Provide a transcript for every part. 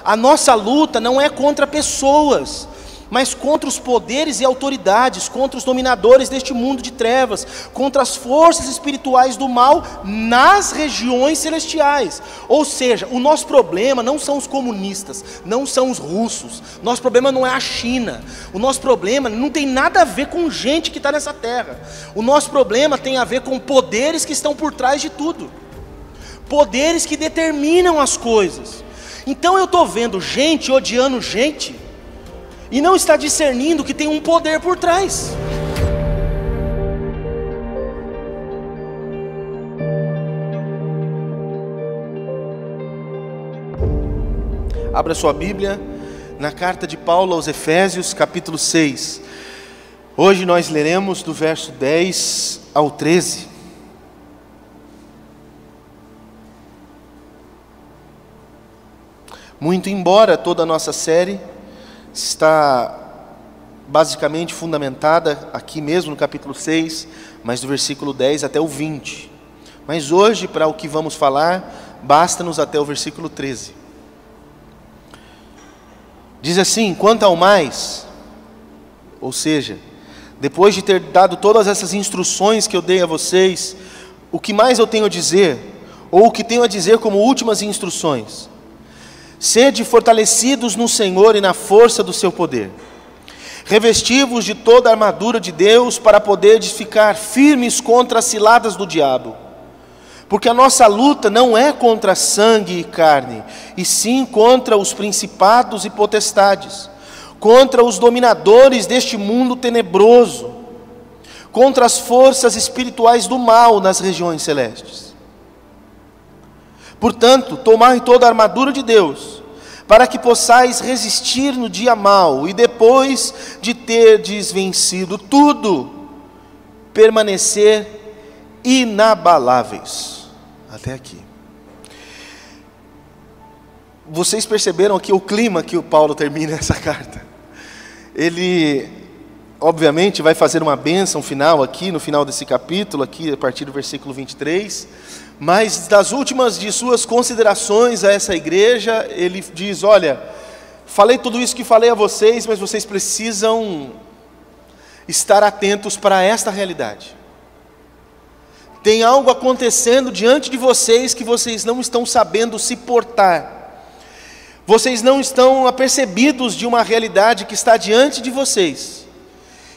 A nossa luta não é contra pessoas, mas contra os poderes e autoridades, contra os dominadores deste mundo de trevas, contra as forças espirituais do mal nas regiões celestiais. Ou seja, o nosso problema não são os comunistas, não são os russos, nosso problema não é a China, o nosso problema não tem nada a ver com gente que está nessa terra, o nosso problema tem a ver com poderes que estão por trás de tudo, poderes que determinam as coisas. Então eu estou vendo gente odiando gente, e não está discernindo que tem um poder por trás. Abra sua Bíblia na carta de Paulo aos Efésios, capítulo 6. Hoje nós leremos do verso 10 ao 13. Muito embora toda a nossa série está basicamente fundamentada aqui mesmo no capítulo 6, mas do versículo 10 até o 20. Mas hoje, para o que vamos falar, basta-nos até o versículo 13. Diz assim: quanto ao mais, ou seja, depois de ter dado todas essas instruções que eu dei a vocês, o que mais eu tenho a dizer, ou o que tenho a dizer como últimas instruções? Sede fortalecidos no Senhor e na força do seu poder. Revesti-vos de toda a armadura de Deus para poderdes ficar firmes contra as ciladas do diabo. Porque a nossa luta não é contra sangue e carne, e sim contra os principados e potestades, contra os dominadores deste mundo tenebroso, contra as forças espirituais do mal nas regiões celestes. Portanto, tomai toda a armadura de Deus, para que possais resistir no dia mau, e depois de terdes vencido tudo, permanecer inabaláveis. Até aqui. Vocês perceberam aqui o clima que o Paulo termina essa carta? Ele, obviamente, vai fazer uma bênção final aqui, no final desse capítulo, aqui a partir do versículo 23, mas das últimas de suas considerações a essa igreja, ele diz: olha, falei tudo isso que falei a vocês, mas vocês precisam estar atentos para esta realidade. Tem algo acontecendo diante de vocês que vocês não estão sabendo se portar. Vocês não estão apercebidos de uma realidade que está diante de vocês.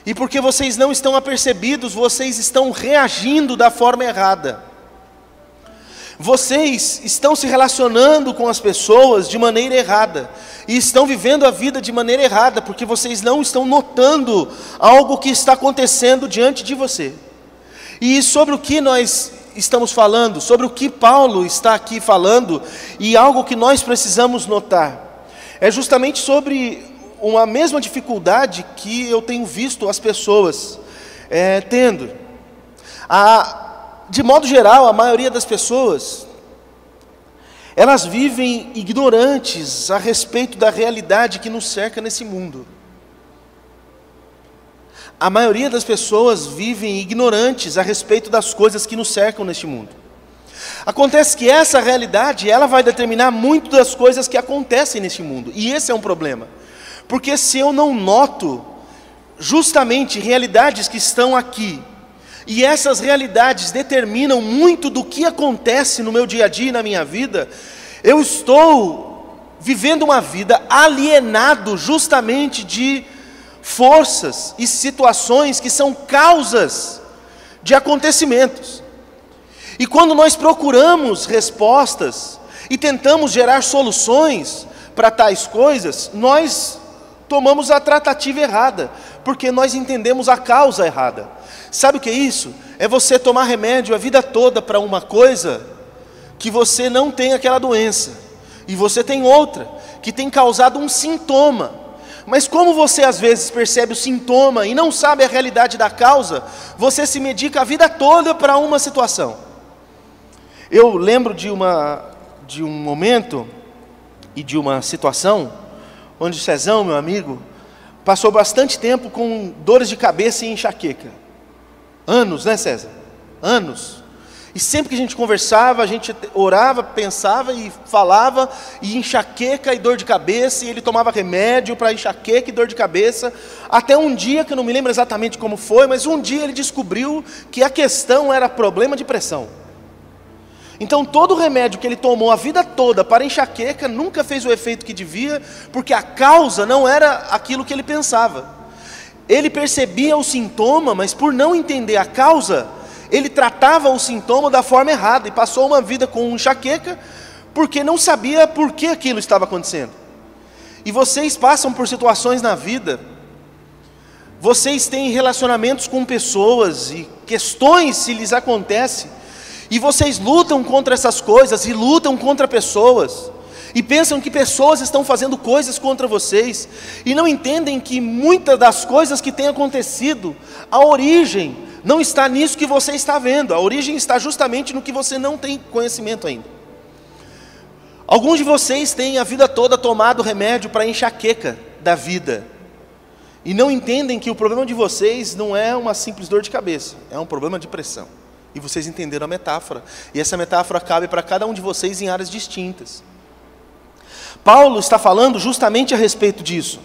E porque vocês não estão apercebidos, vocês estão reagindo da forma errada. Vocês estão se relacionando com as pessoas de maneira errada, e estão vivendo a vida de maneira errada, porque vocês não estão notando algo que está acontecendo diante de você. E sobre o que nós estamos falando, sobre o que Paulo está aqui falando, e algo que nós precisamos notar, é justamente sobre uma mesma dificuldade que eu tenho visto as pessoas tendo. De modo geral, a maioria das pessoas, elas vivem ignorantes a respeito da realidade que nos cerca nesse mundo. A maioria das pessoas vivem ignorantes a respeito das coisas que nos cercam neste mundo. Acontece que essa realidade, ela vai determinar muito das coisas que acontecem neste mundo, e esse é um problema, porque se eu não noto justamente realidades que estão aqui, e essas realidades determinam muito do que acontece no meu dia a dia e na minha vida, eu estou vivendo uma vida alienado justamente de forças e situações que são causas de acontecimentos. E quando nós procuramos respostas e tentamos gerar soluções para tais coisas, nós tomamos a tratativa errada, porque nós entendemos a causa errada. Sabe o que é isso? É você tomar remédio a vida toda para uma coisa que você não tem aquela doença, e você tem outra que tem causado um sintoma. Mas como você às vezes percebe o sintoma e não sabe a realidade da causa, você se medica a vida toda para uma situação. Eu lembro de um momento e de uma situação onde o Cezão, meu amigo, passou bastante tempo com dores de cabeça e enxaqueca. Anos, né, César? Anos. E sempre que a gente conversava, a gente orava, pensava e falava, e enxaqueca e dor de cabeça, e ele tomava remédio para enxaqueca e dor de cabeça, até um dia, que eu não me lembro exatamente como foi, mas um dia ele descobriu que a questão era problema de pressão. Então todo o remédio que ele tomou a vida toda para enxaqueca nunca fez o efeito que devia, porque a causa não era aquilo que ele pensava. Ele percebia o sintoma, mas por não entender a causa, ele tratava o sintoma da forma errada, e passou uma vida com enxaqueca, porque não sabia por que aquilo estava acontecendo. E vocês passam por situações na vida, vocês têm relacionamentos com pessoas, e questões se lhes acontecem, e vocês lutam contra essas coisas, e lutam contra pessoas, e pensam que pessoas estão fazendo coisas contra vocês, e não entendem que muitas das coisas que têm acontecido, a origem não está nisso que você está vendo, a origem está justamente no que você não tem conhecimento ainda. Alguns de vocês têm a vida toda tomado remédio para enxaqueca da vida, e não entendem que o problema de vocês não é uma simples dor de cabeça, é um problema de pressão. E vocês entenderam a metáfora, e essa metáfora cabe para cada um de vocês em áreas distintas. Paulo está falando justamente a respeito disso,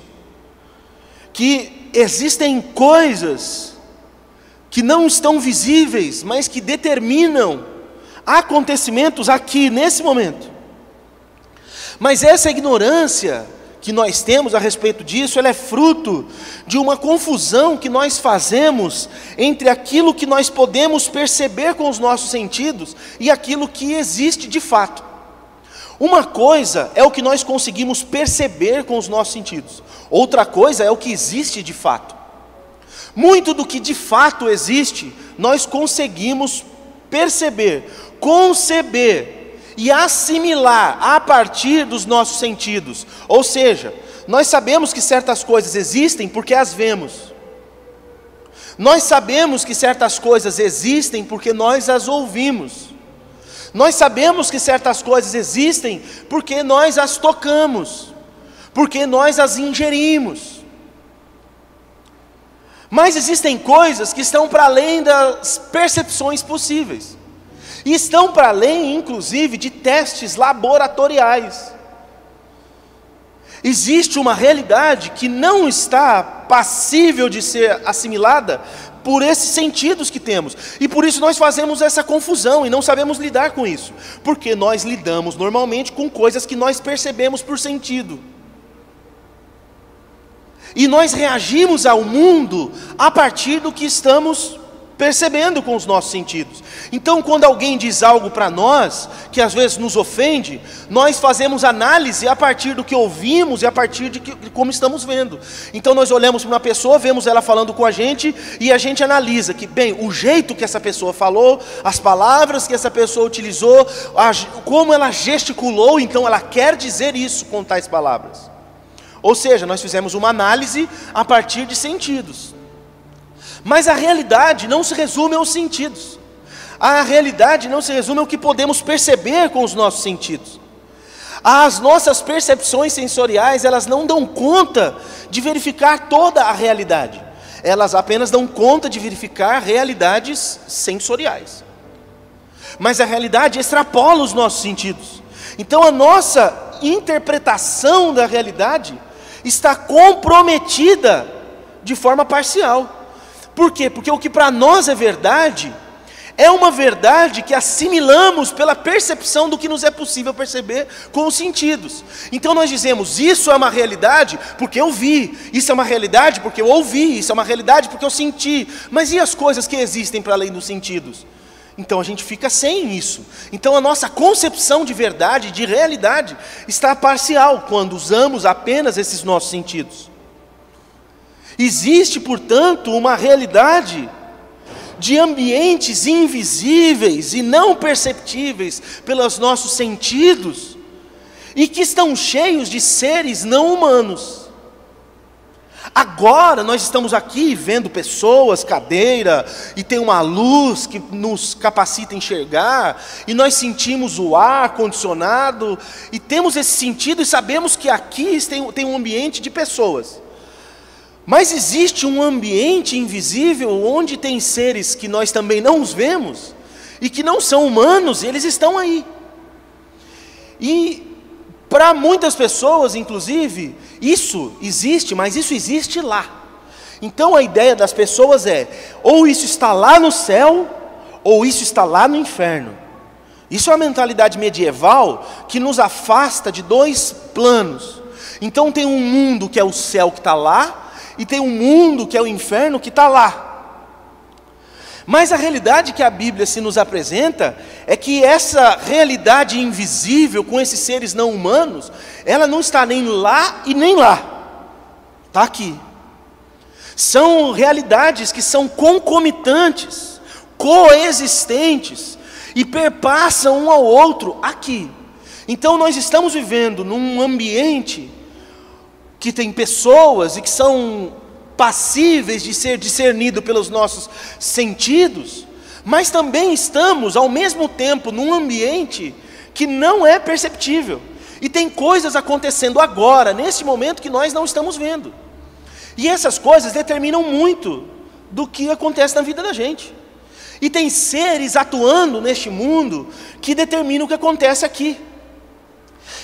que existem coisas que não estão visíveis, mas que determinam acontecimentos aqui, nesse momento. Mas essa ignorância que nós temos a respeito disso, ela é fruto de uma confusão que nós fazemos entre aquilo que nós podemos perceber com os nossos sentidos e aquilo que existe de fato. Uma coisa é o que nós conseguimos perceber com os nossos sentidos, outra coisa é o que existe de fato. Muito do que de fato existe, nós conseguimos perceber, conceber e assimilar a partir dos nossos sentidos. Ou seja, nós sabemos que certas coisas existem porque as vemos. Nós sabemos que certas coisas existem porque nós as ouvimos. Nós sabemos que certas coisas existem porque nós as tocamos, porque nós as ingerimos. Mas existem coisas que estão para além das percepções possíveis. E estão para além, inclusive, de testes laboratoriais. Existe uma realidade que não está passível de ser assimilada por esses sentidos que temos. E por isso nós fazemos essa confusão e não sabemos lidar com isso. Porque nós lidamos normalmente com coisas que nós percebemos por sentido. E nós reagimos ao mundo a partir do que estamos percebendo com os nossos sentidos. Então, quando alguém diz algo para nós, que às vezes nos ofende, nós fazemos análise a partir do que ouvimos e a partir de como estamos vendo. Então nós olhamos para uma pessoa, vemos ela falando com a gente, e a gente analisa que, bem, o jeito que essa pessoa falou, as palavras que essa pessoa utilizou, como ela gesticulou, então ela quer dizer isso com tais palavras. Ou seja, nós fizemos uma análise a partir de sentidos. Mas a realidade não se resume aos sentidos. A realidade não se resume ao que podemos perceber com os nossos sentidos. As nossas percepções sensoriais, elas não dão conta de verificar toda a realidade. Elas apenas dão conta de verificar realidades sensoriais. Mas a realidade extrapola os nossos sentidos. Então a nossa interpretação da realidade está comprometida de forma parcial. Por quê? Porque o que para nós é verdade, é uma verdade que assimilamos pela percepção do que nos é possível perceber com os sentidos. Então nós dizemos, isso é uma realidade porque eu vi, isso é uma realidade porque eu ouvi, isso é uma realidade porque eu senti. Mas e as coisas que existem para além dos sentidos? Então a gente fica sem isso. Então a nossa concepção de verdade, de realidade, está parcial quando usamos apenas esses nossos sentidos. Existe, portanto, uma realidade de ambientes invisíveis e não perceptíveis pelos nossos sentidos, e que estão cheios de seres não humanos. Agora nós estamos aqui vendo pessoas, cadeira, e tem uma luz que nos capacita a enxergar, e nós sentimos o ar condicionado, e temos esse sentido e sabemos que aqui tem um ambiente de pessoas. Mas existe um ambiente invisível onde tem seres que nós também não os vemos, e que não são humanos, eles estão aí. E para muitas pessoas, inclusive, isso existe, mas isso existe lá. Então a ideia das pessoas é, ou isso está lá no céu, ou isso está lá no inferno. Isso é uma mentalidade medieval que nos afasta de dois planos. Então tem um mundo que é o céu que está lá, e tem um mundo que é o inferno que está lá. Mas a realidade que a Bíblia se nos apresenta é que essa realidade invisível com esses seres não humanos, ela não está nem lá e nem lá, está aqui. São realidades que são concomitantes, coexistentes e perpassam um ao outro aqui. Então nós estamos vivendo num ambiente que tem pessoas e que são passíveis de ser discernido pelos nossos sentidos, mas também estamos ao mesmo tempo num ambiente que não é perceptível, e tem coisas acontecendo agora, nesse momento, que nós não estamos vendo, e essas coisas determinam muito do que acontece na vida da gente, e tem seres atuando neste mundo que determinam o que acontece aqui.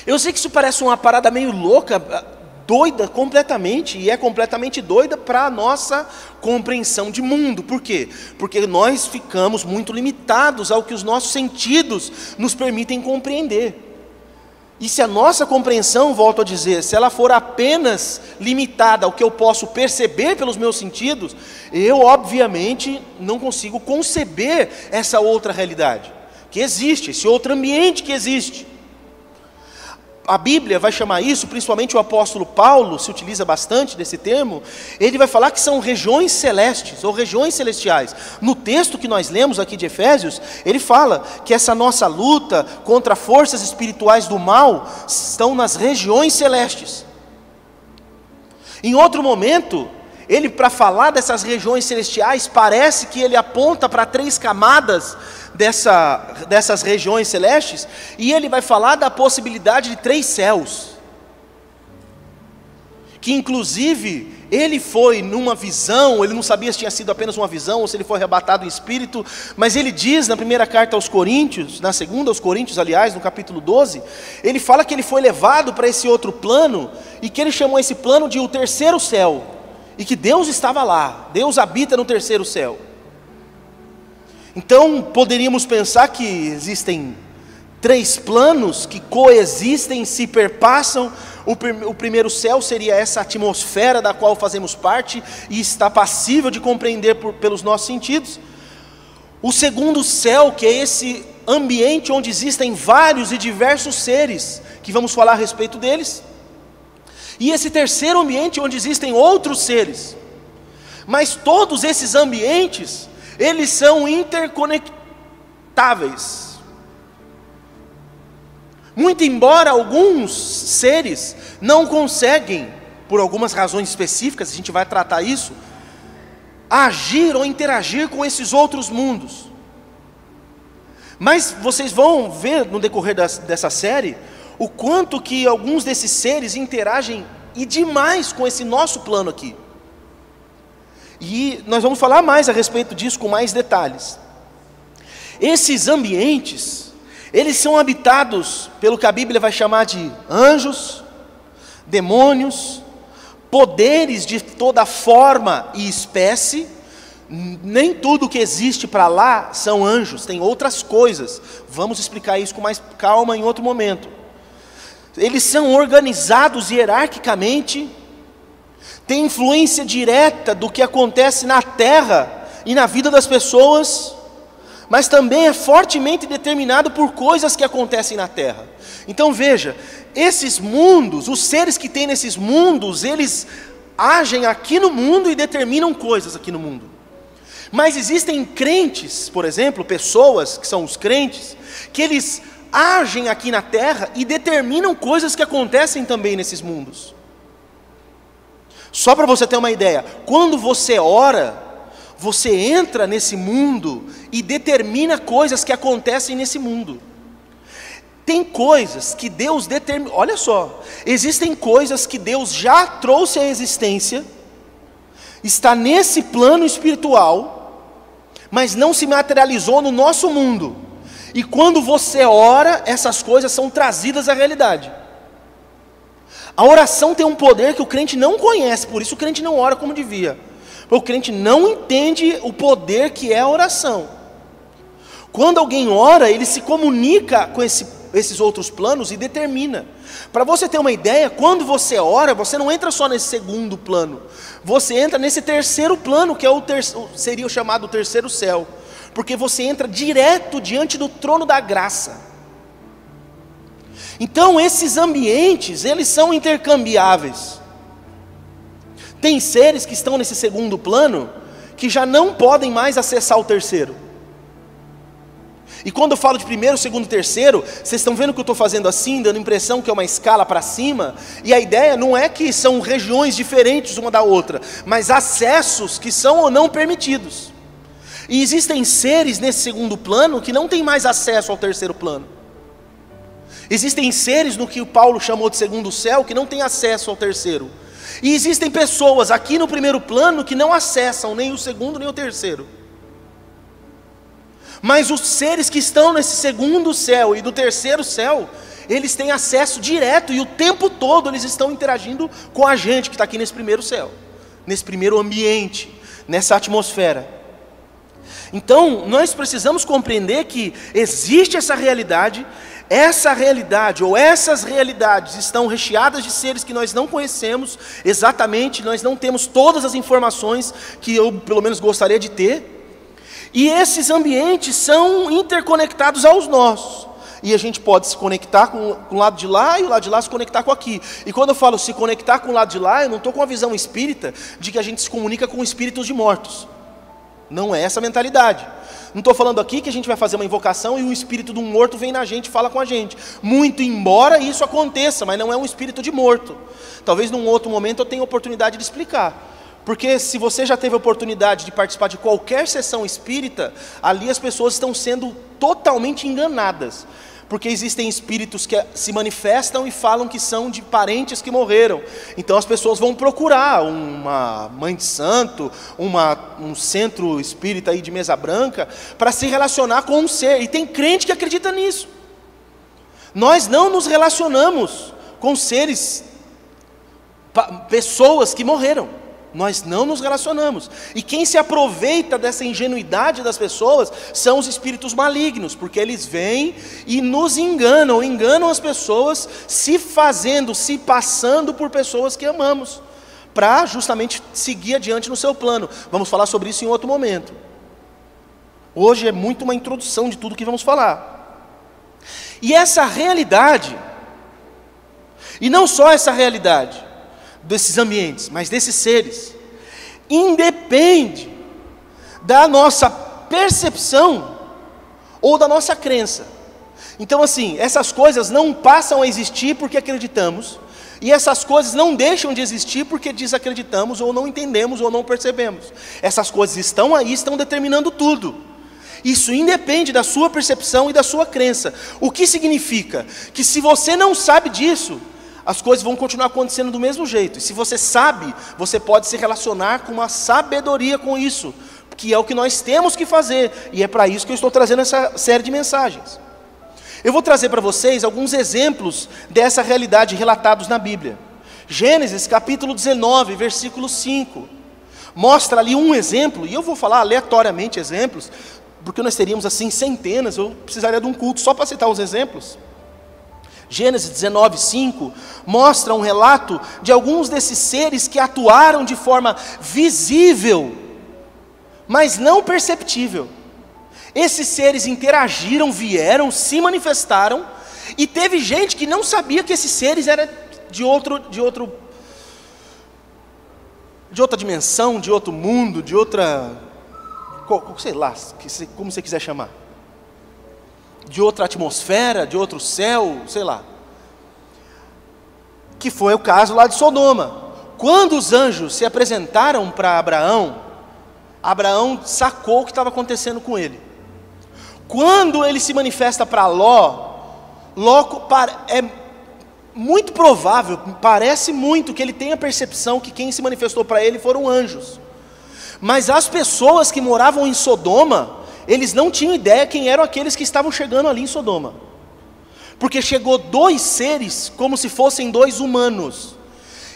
Eu sei que isso parece uma parada meio louca, doida completamente, e é completamente doida para a nossa compreensão de mundo. Por quê? Porque nós ficamos muito limitados ao que os nossos sentidos nos permitem compreender. E se a nossa compreensão, volto a dizer, se ela for apenas limitada ao que eu posso perceber pelos meus sentidos, eu obviamente não consigo conceber essa outra realidade que existe, esse outro ambiente que existe. A Bíblia vai chamar isso, principalmente o apóstolo Paulo se utiliza bastante desse termo. Ele vai falar que são regiões celestes ou regiões celestiais. No texto que nós lemos aqui de Efésios, ele fala que essa nossa luta contra forças espirituais do mal estão nas regiões celestes. Em outro momento, ele, para falar dessas regiões celestiais, parece que ele aponta para 3 camadas dessas regiões celestes, e ele vai falar da possibilidade de 3 céus, que inclusive ele foi numa visão, ele não sabia se tinha sido apenas uma visão, ou se ele foi arrebatado em espírito, mas ele diz na primeira carta aos Coríntios, na segunda aos Coríntios, aliás, no capítulo 12, ele fala que ele foi levado para esse outro plano, e que ele chamou esse plano de o 3º céu, e que Deus estava lá, Deus habita no 3º céu. Então poderíamos pensar que existem 3 planos que coexistem, se perpassam. O primeiro céu seria essa atmosfera da qual fazemos parte e está passível de compreender pelos nossos sentidos. O segundo céu, que é esse ambiente onde existem vários e diversos seres, que vamos falar a respeito deles. E esse terceiro ambiente onde existem outros seres. Mas todos esses ambientes, eles são interconectáveis. Muito embora alguns seres não conseguem, por algumas razões específicas, a gente vai tratar isso, agir ou interagir com esses outros mundos. Mas vocês vão ver no decorrer dessa série, o quanto que alguns desses seres interagem e demais com esse nosso plano aqui. E nós vamos falar mais a respeito disso com mais detalhes. Esses ambientes, eles são habitados pelo que a Bíblia vai chamar de anjos, demônios, poderes de toda forma e espécie. Nem tudo que existe para lá são anjos, tem outras coisas. Vamos explicar isso com mais calma em outro momento. Eles são organizados hierarquicamente, têm influência direta do que acontece na terra e na vida das pessoas, mas também é fortemente determinado por coisas que acontecem na terra. Então veja, esses mundos, os seres que tem nesses mundos, eles agem aqui no mundo e determinam coisas aqui no mundo. Mas existem crentes, por exemplo, pessoas que são os crentes, que eles agem aqui na terra e determinam coisas que acontecem também nesses mundos. Só para você ter uma ideia, quando você ora, você entra nesse mundo e determina coisas que acontecem nesse mundo. Tem coisas que Deus determina, olha só, existem coisas que Deus já trouxe à existência, está nesse plano espiritual, mas não se materializou no nosso mundo. E quando você ora, essas coisas são trazidas à realidade. A oração tem um poder que o crente não conhece, por isso o crente não ora como devia. O crente não entende o poder que é a oração. Quando alguém ora, ele se comunica com esses outros planos e determina. Para você ter uma ideia, quando você ora, você não entra só nesse segundo plano. Você entra nesse terceiro plano, que é seria o chamado terceiro céu. Porque você entra direto diante do trono da graça. Então esses ambientes, eles são intercambiáveis. Tem seres que estão nesse segundo plano, que já não podem mais acessar o terceiro. E quando eu falo de primeiro, segundo e terceiro, vocês estão vendo que eu estou fazendo assim, dando impressão que é uma escala para cima, e a ideia não é que são regiões diferentes uma da outra, mas acessos que são ou não permitidos. E existem seres nesse segundo plano que não têm mais acesso ao terceiro plano. Existem seres no que o Paulo chamou de segundo céu que não têm acesso ao terceiro. E existem pessoas aqui no primeiro plano que não acessam nem o segundo nem o terceiro. Mas os seres que estão nesse segundo céu e do terceiro céu, eles têm acesso direto e o tempo todo eles estão interagindo com a gente que está aqui nesse primeiro céu, nesse primeiro ambiente, nessa atmosfera. Então, nós precisamos compreender que existe essa realidade ou essas realidades estão recheadas de seres que nós não conhecemos exatamente, nós não temos todas as informações que eu pelo menos gostaria de ter, e esses ambientes são interconectados aos nossos, e a gente pode se conectar com o lado de lá e o lado de lá se conectar com aqui. E quando eu falo se conectar com o lado de lá, eu não estou com a visão espírita de que a gente se comunica com espíritos de mortos. Não é essa a mentalidade. Não estou falando aqui que a gente vai fazer uma invocação e o espírito de um morto vem na gente e fala com a gente. Muito embora isso aconteça, mas não é um espírito de morto. Talvez num outro momento eu tenha oportunidade de explicar. Porque se você já teve a oportunidade de participar de qualquer sessão espírita, ali as pessoas estão sendo totalmente enganadas. Porque existem espíritos que se manifestam e falam que são de parentes que morreram. Então as pessoas vão procurar uma mãe de santo, um centro espírita aí de mesa branca, para se relacionar com um ser. E tem crente que acredita nisso. Nós não nos relacionamos com seres, pessoas que morreram. Nós não nos relacionamos. E quem se aproveita dessa ingenuidade das pessoas são os espíritos malignos, porque eles vêm e nos enganam as pessoas, se passando por pessoas que amamos, para justamente seguir adiante no seu plano. Vamos falar sobre isso em outro momento. Hoje é muito uma introdução de tudo que vamos falar. E essa realidade, e não só essa realidade desses ambientes, mas desses seres, independe da nossa percepção ou da nossa crença. Então assim, essas coisas não passam a existir porque acreditamos, e essas coisas não deixam de existir porque desacreditamos, ou não entendemos, ou não percebemos. Essas coisas estão aí, estão determinando tudo. Isso independe da sua percepção e da sua crença. O que significa? Que se você não sabe disso, as coisas vão continuar acontecendo do mesmo jeito. E se você sabe, você pode se relacionar com uma sabedoria com isso, que é o que nós temos que fazer. E é para isso que eu estou trazendo essa série de mensagens. Eu vou trazer para vocês alguns exemplos dessa realidade relatados na Bíblia. Gênesis capítulo 19, versículo 5. Mostra ali um exemplo, e eu vou falar aleatoriamente exemplos, porque nós teríamos assim centenas, eu precisaria de um culto só para citar os exemplos. Gênesis 19, 5, mostra um relato de alguns desses seres que atuaram de forma visível, mas não perceptível. Esses seres interagiram, vieram, se manifestaram, e teve gente que não sabia que esses seres eram de outra dimensão, de outro mundo, de outra, sei lá, como você quiser chamar. De outra atmosfera, de outro céu, sei lá. Que foi o caso lá de Sodoma. Quando os anjos se apresentaram para Abraão, Abraão sacou o que estava acontecendo com ele. Quando ele se manifesta para Ló é muito provável, parece muito que ele tenha a percepção que quem se manifestou para ele foram anjos. Mas as pessoas que moravam em Sodoma, eles não tinham ideia quem eram aqueles que estavam chegando ali em Sodoma. Porque chegou 2 seres, como se fossem 2 humanos,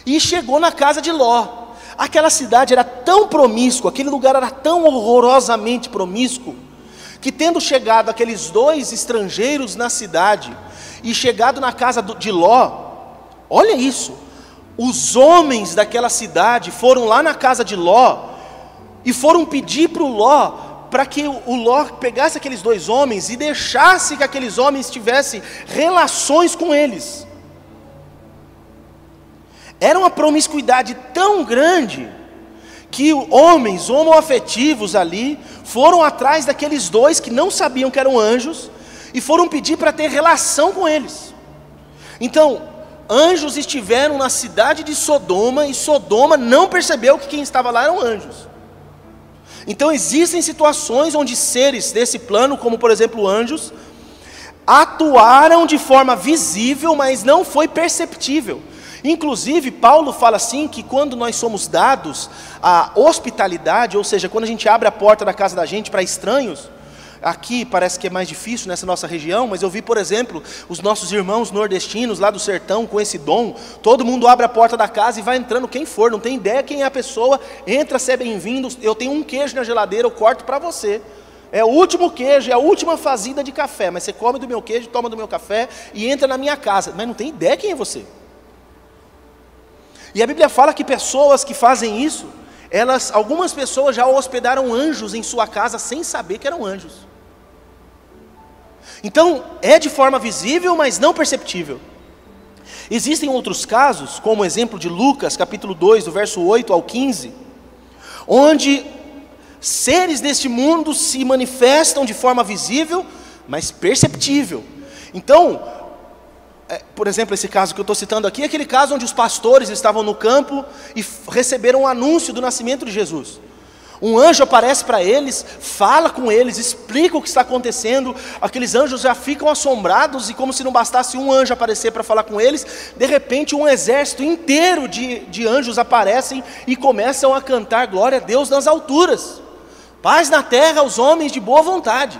e chegou na casa de Ló. Aquela cidade era tão promíscua, aquele lugar era tão horrorosamente promíscuo, que tendo chegado aqueles 2 estrangeiros na cidade, e chegado na casa de Ló, olha isso, os homens daquela cidade foram lá na casa de Ló, e foram pedir para o Ló, para que o Ló pegasse aqueles 2 homens, e deixasse que aqueles homens tivessem relações com eles. Era uma promiscuidade tão grande, que homens homoafetivos ali, foram atrás daqueles 2 que não sabiam que eram anjos, e foram pedir para ter relação com eles. Então, anjos estiveram na cidade de Sodoma, e Sodoma não percebeu que quem estava lá eram anjos. Então existem situações onde seres desse plano, como por exemplo anjos, atuaram de forma visível, mas não foi perceptível. Inclusive Paulo fala assim, que quando nós somos dados a hospitalidade, ou seja, quando a gente abre a porta da casa da gente para estranhos, aqui parece que é mais difícil nessa nossa região, mas eu vi, por exemplo, os nossos irmãos nordestinos lá do sertão com esse dom, todo mundo abre a porta da casa e vai entrando quem for, não tem ideia quem é a pessoa, entra, seja bem-vindo, eu tenho um queijo na geladeira, eu corto para você, é o último queijo, é a última fazida de café, mas você come do meu queijo, toma do meu café e entra na minha casa, mas não tem ideia quem é você. E a Bíblia fala que pessoas que fazem isso, algumas pessoas já hospedaram anjos em sua casa sem saber que eram anjos. Então, é de forma visível, mas não perceptível. Existem outros casos, como o exemplo de Lucas, capítulo 2, do verso 8 ao 15, onde seres deste mundo se manifestam de forma visível, mas perceptível. Então, por exemplo, esse caso que eu estou citando aqui, é aquele caso onde os pastores estavam no campo e receberam um anúncio do nascimento de Jesus. Um anjo aparece para eles, fala com eles, explica o que está acontecendo. Aqueles anjos já ficam assombrados, e como se não bastasse um anjo aparecer para falar com eles, de repente um exército inteiro de anjos aparecem e começam a cantar glória a Deus nas alturas, paz na terra aos homens de boa vontade,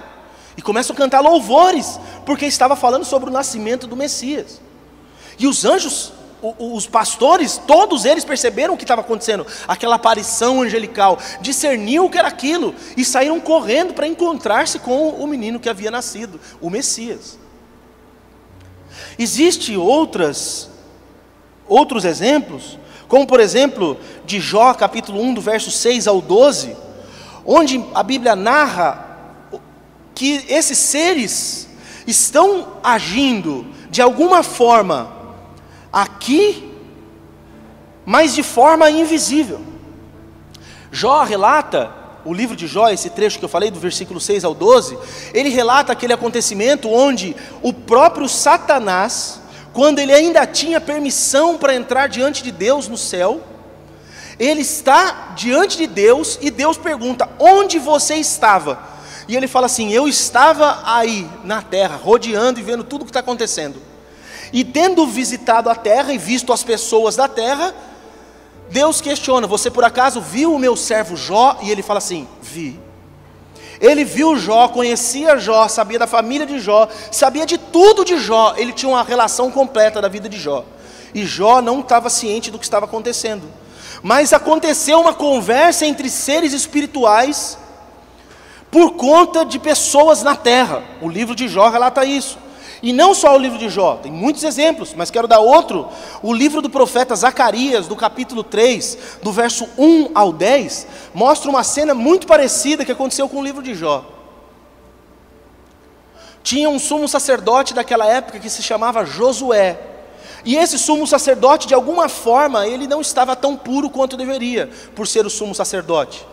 e começam a cantar louvores, porque estava falando sobre o nascimento do Messias. E os anjos, os pastores, todos eles perceberam o que estava acontecendo, aquela aparição angelical, discerniram o que era aquilo, e saíram correndo para encontrar-se com o menino que havia nascido, o Messias. Existem outros exemplos, como por exemplo, de Jó, capítulo 1, do verso 6 ao 12, onde a Bíblia narra que esses seres estão agindo de alguma forma aqui, mas de forma invisível. Jó relata, o livro de Jó, esse trecho que eu falei, do versículo 6 ao 12, ele relata aquele acontecimento onde o próprio Satanás, quando ele ainda tinha permissão para entrar diante de Deus no céu, ele está diante de Deus, e Deus pergunta: onde você estava? E ele fala assim: eu estava aí na terra, rodeando e vendo tudo o que está acontecendo. E tendo visitado a terra e visto as pessoas da terra, Deus questiona: você por acaso viu o meu servo Jó? E ele fala assim: vi. Ele viu Jó, conhecia Jó, sabia da família de Jó, sabia de tudo de Jó, ele tinha uma relação completa da vida de Jó. E Jó não estava ciente do que estava acontecendo. Mas aconteceu uma conversa entre seres espirituais, por conta de pessoas na terra. O livro de Jó relata isso. E não só o livro de Jó, tem muitos exemplos, mas quero dar outro. O livro do profeta Zacarias, do capítulo 3, do verso 1 ao 10, mostra uma cena muito parecida que aconteceu com o livro de Jó. Tinha um sumo sacerdote daquela época que se chamava Josué. E esse sumo sacerdote, de alguma forma, ele não estava tão puro quanto deveria, por ser o sumo sacerdote.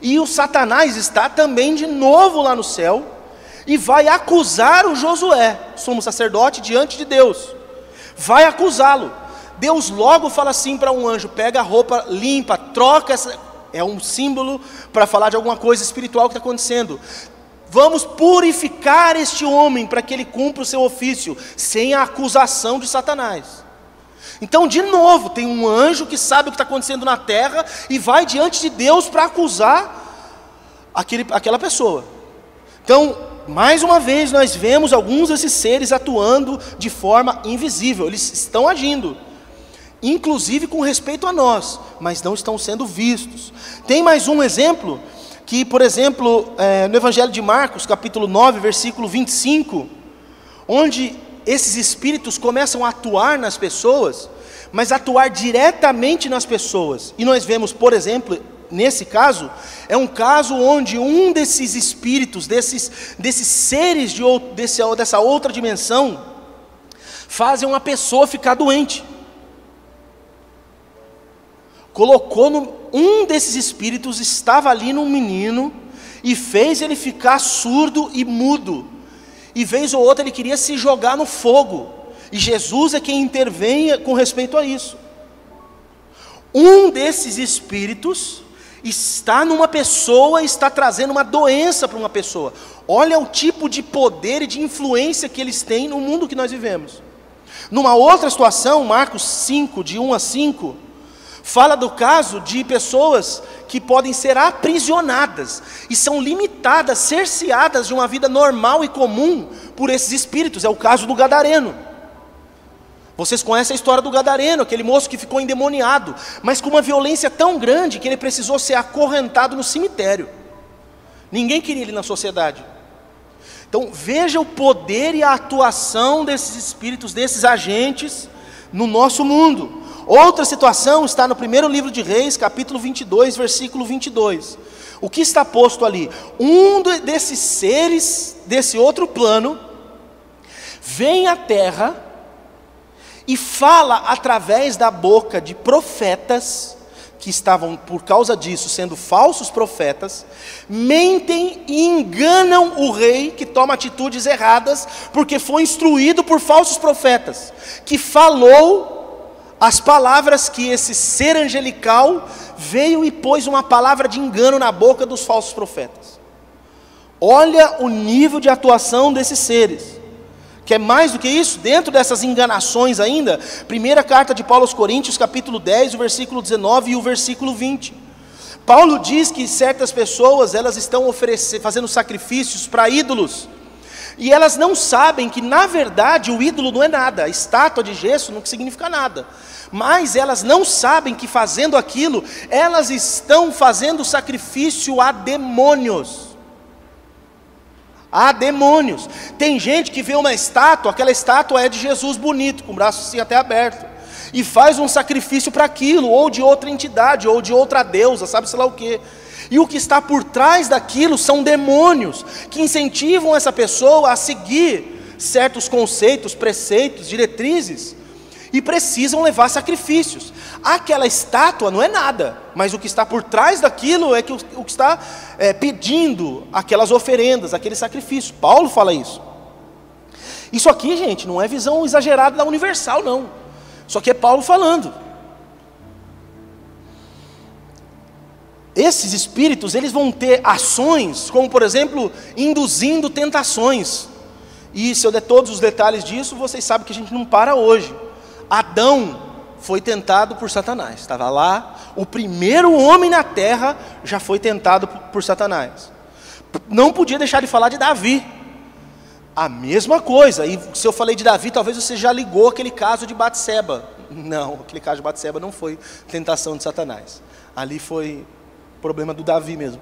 E o Satanás está também de novo lá no céu, e vai acusar o Josué, sumo sacerdote, diante de Deus. Vai acusá-lo. Deus logo fala assim para um anjo: pega a roupa limpa, troca essa... É um símbolo para falar de alguma coisa espiritual que está acontecendo. Vamos purificar este homem para que ele cumpra o seu ofício, sem a acusação de Satanás. Então, de novo, tem um anjo que sabe o que está acontecendo na terra e vai diante de Deus para acusar aquela pessoa. Então, mais uma vez, nós vemos alguns desses seres atuando de forma invisível. Eles estão agindo, inclusive com respeito a nós, mas não estão sendo vistos. Tem mais um exemplo, que, por exemplo, no Evangelho de Marcos, capítulo 9, versículo 25, onde esses espíritos começam a atuar nas pessoas, mas atuar diretamente nas pessoas. E nós vemos, por exemplo, nesse caso, é um caso onde um desses espíritos, desses seres dessa outra dimensão, fazem uma pessoa ficar doente. Um desses espíritos estava ali num menino e fez ele ficar surdo e mudo. E vez ou outra ele queria se jogar no fogo. E Jesus é quem intervém com respeito a isso. Um desses espíritos está numa pessoa e está trazendo uma doença para uma pessoa. Olha o tipo de poder e de influência que eles têm no mundo que nós vivemos. Numa outra situação, Marcos 5, de 1 a 5, fala do caso de pessoas que podem ser aprisionadas e são limitadas, cerceadas de uma vida normal e comum por esses espíritos. É o caso do gadareno. Vocês conhecem a história do gadareno, aquele moço que ficou endemoniado, mas com uma violência tão grande que ele precisou ser acorrentado no cemitério. Ninguém queria ele na sociedade. Então veja o poder e a atuação desses espíritos, desses agentes no nosso mundo. Outra situação está no primeiro livro de Reis, capítulo 22, versículo 22. O que está posto ali? Um desses seres, desse outro plano, vem à terra e fala através da boca de profetas, que estavam por causa disso sendo falsos profetas, mentem e enganam o rei que toma atitudes erradas, porque foi instruído por falsos profetas, que falou as palavras que esse ser angelical veio e pôs uma palavra de engano na boca dos falsos profetas. Olha o nível de atuação desses seres. Quer mais do que isso? Dentro dessas enganações ainda, primeira carta de Paulo aos Coríntios, capítulo 10, o versículo 19 e o versículo 20. Paulo diz que certas pessoas, elas estão fazendo sacrifícios para ídolos, e elas não sabem que, na verdade, o ídolo não é nada, a estátua de gesso não significa nada. Mas elas não sabem que fazendo aquilo, elas estão fazendo sacrifício a demônios. A demônios. Tem gente que vê uma estátua, aquela estátua é de Jesus bonito, com o braço assim até aberto, e faz um sacrifício para aquilo, ou de outra entidade, ou de outra deusa, sabe-se lá o quê. E o que está por trás daquilo são demônios, que incentivam essa pessoa a seguir certos conceitos, preceitos, diretrizes, e precisam levar sacrifícios. Aquela estátua não é nada, mas o que está por trás daquilo é que o que está pedindo aquelas oferendas, aquele sacrifício. Paulo fala isso. Isso aqui, gente, não é visão exagerada da Universal, não. Isso aqui é Paulo falando. Esses espíritos, eles vão ter ações, como por exemplo, induzindo tentações. E se eu der todos os detalhes disso, vocês sabem que a gente não para hoje. Adão foi tentado por Satanás, estava lá, o primeiro homem na terra já foi tentado por Satanás. Não podia deixar de falar de Davi, a mesma coisa. E se eu falei de Davi, talvez você já ligou aquele caso de Batseba. Não, aquele caso de Batseba não foi tentação de Satanás, ali foi problema do Davi mesmo.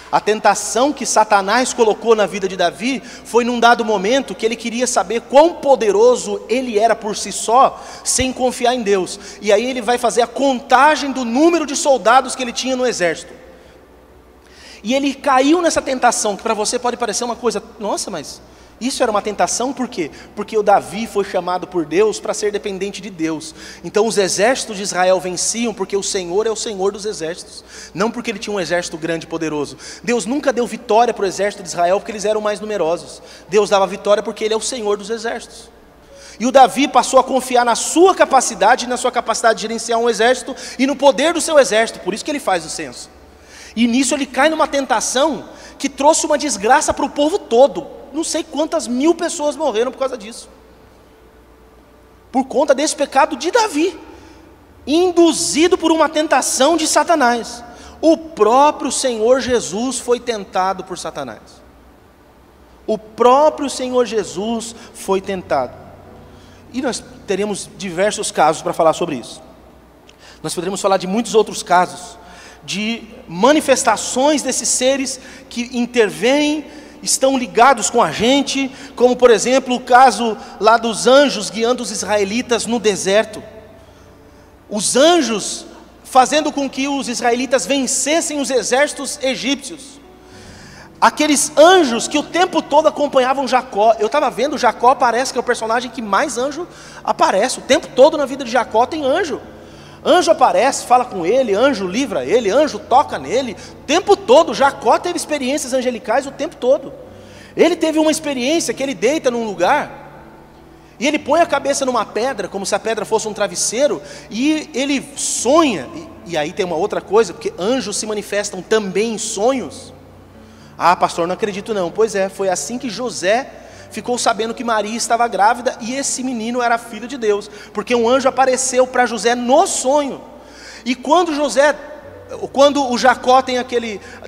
A tentação que Satanás colocou na vida de Davi foi num dado momento que ele queria saber quão poderoso ele era por si só, sem confiar em Deus. E aí ele vai fazer a contagem do número de soldados que ele tinha no exército. E ele caiu nessa tentação, que para você pode parecer uma coisa, nossa, mas isso era uma tentação, por quê? Porque o Davi foi chamado por Deus para ser dependente de Deus. Então os exércitos de Israel venciam porque o Senhor é o Senhor dos exércitos, não porque ele tinha um exército grande e poderoso. Deus nunca deu vitória para o exército de Israel porque eles eram mais numerosos. Deus dava vitória porque ele é o Senhor dos exércitos. E o Davi passou a confiar na sua capacidade, na sua capacidade de gerenciar um exército e no poder do seu exército, por isso que ele faz o censo. E nisso ele cai numa tentação que trouxe uma desgraça para o povo todo. Não sei quantas mil pessoas morreram por causa disso. por conta desse pecado de Davi, induzido por uma tentação de Satanás. O próprio Senhor Jesus foi tentado por Satanás. O próprio Senhor Jesus foi tentado. E nós teremos diversos casos para falar sobre isso. Nós poderíamos falar de muitos outros casos, de manifestações desses seres que intervêm, estão ligados com a gente, como por exemplo o caso lá dos anjos guiando os israelitas no deserto. Os anjos fazendo com que os israelitas vencessem os exércitos egípcios. Aqueles anjos que o tempo todo acompanhavam Jacó. Eu estava vendo, Jacó parece que é o personagem que mais anjo aparece. O tempo todo na vida de Jacó tem anjo. Anjo aparece, fala com ele, anjo livra ele, anjo toca nele. O tempo todo, Jacó teve experiências angelicais o tempo todo. Ele teve uma experiência que ele deita num lugar e ele põe a cabeça numa pedra, como se a pedra fosse um travesseiro, e ele sonha. E aí tem uma outra coisa, porque anjos se manifestam também em sonhos. Ah, pastor, não acredito não. Pois é, foi assim que José ficou sabendo que Maria estava grávida e esse menino era filho de Deus, porque um anjo apareceu para José no sonho. E quando o Jacó tem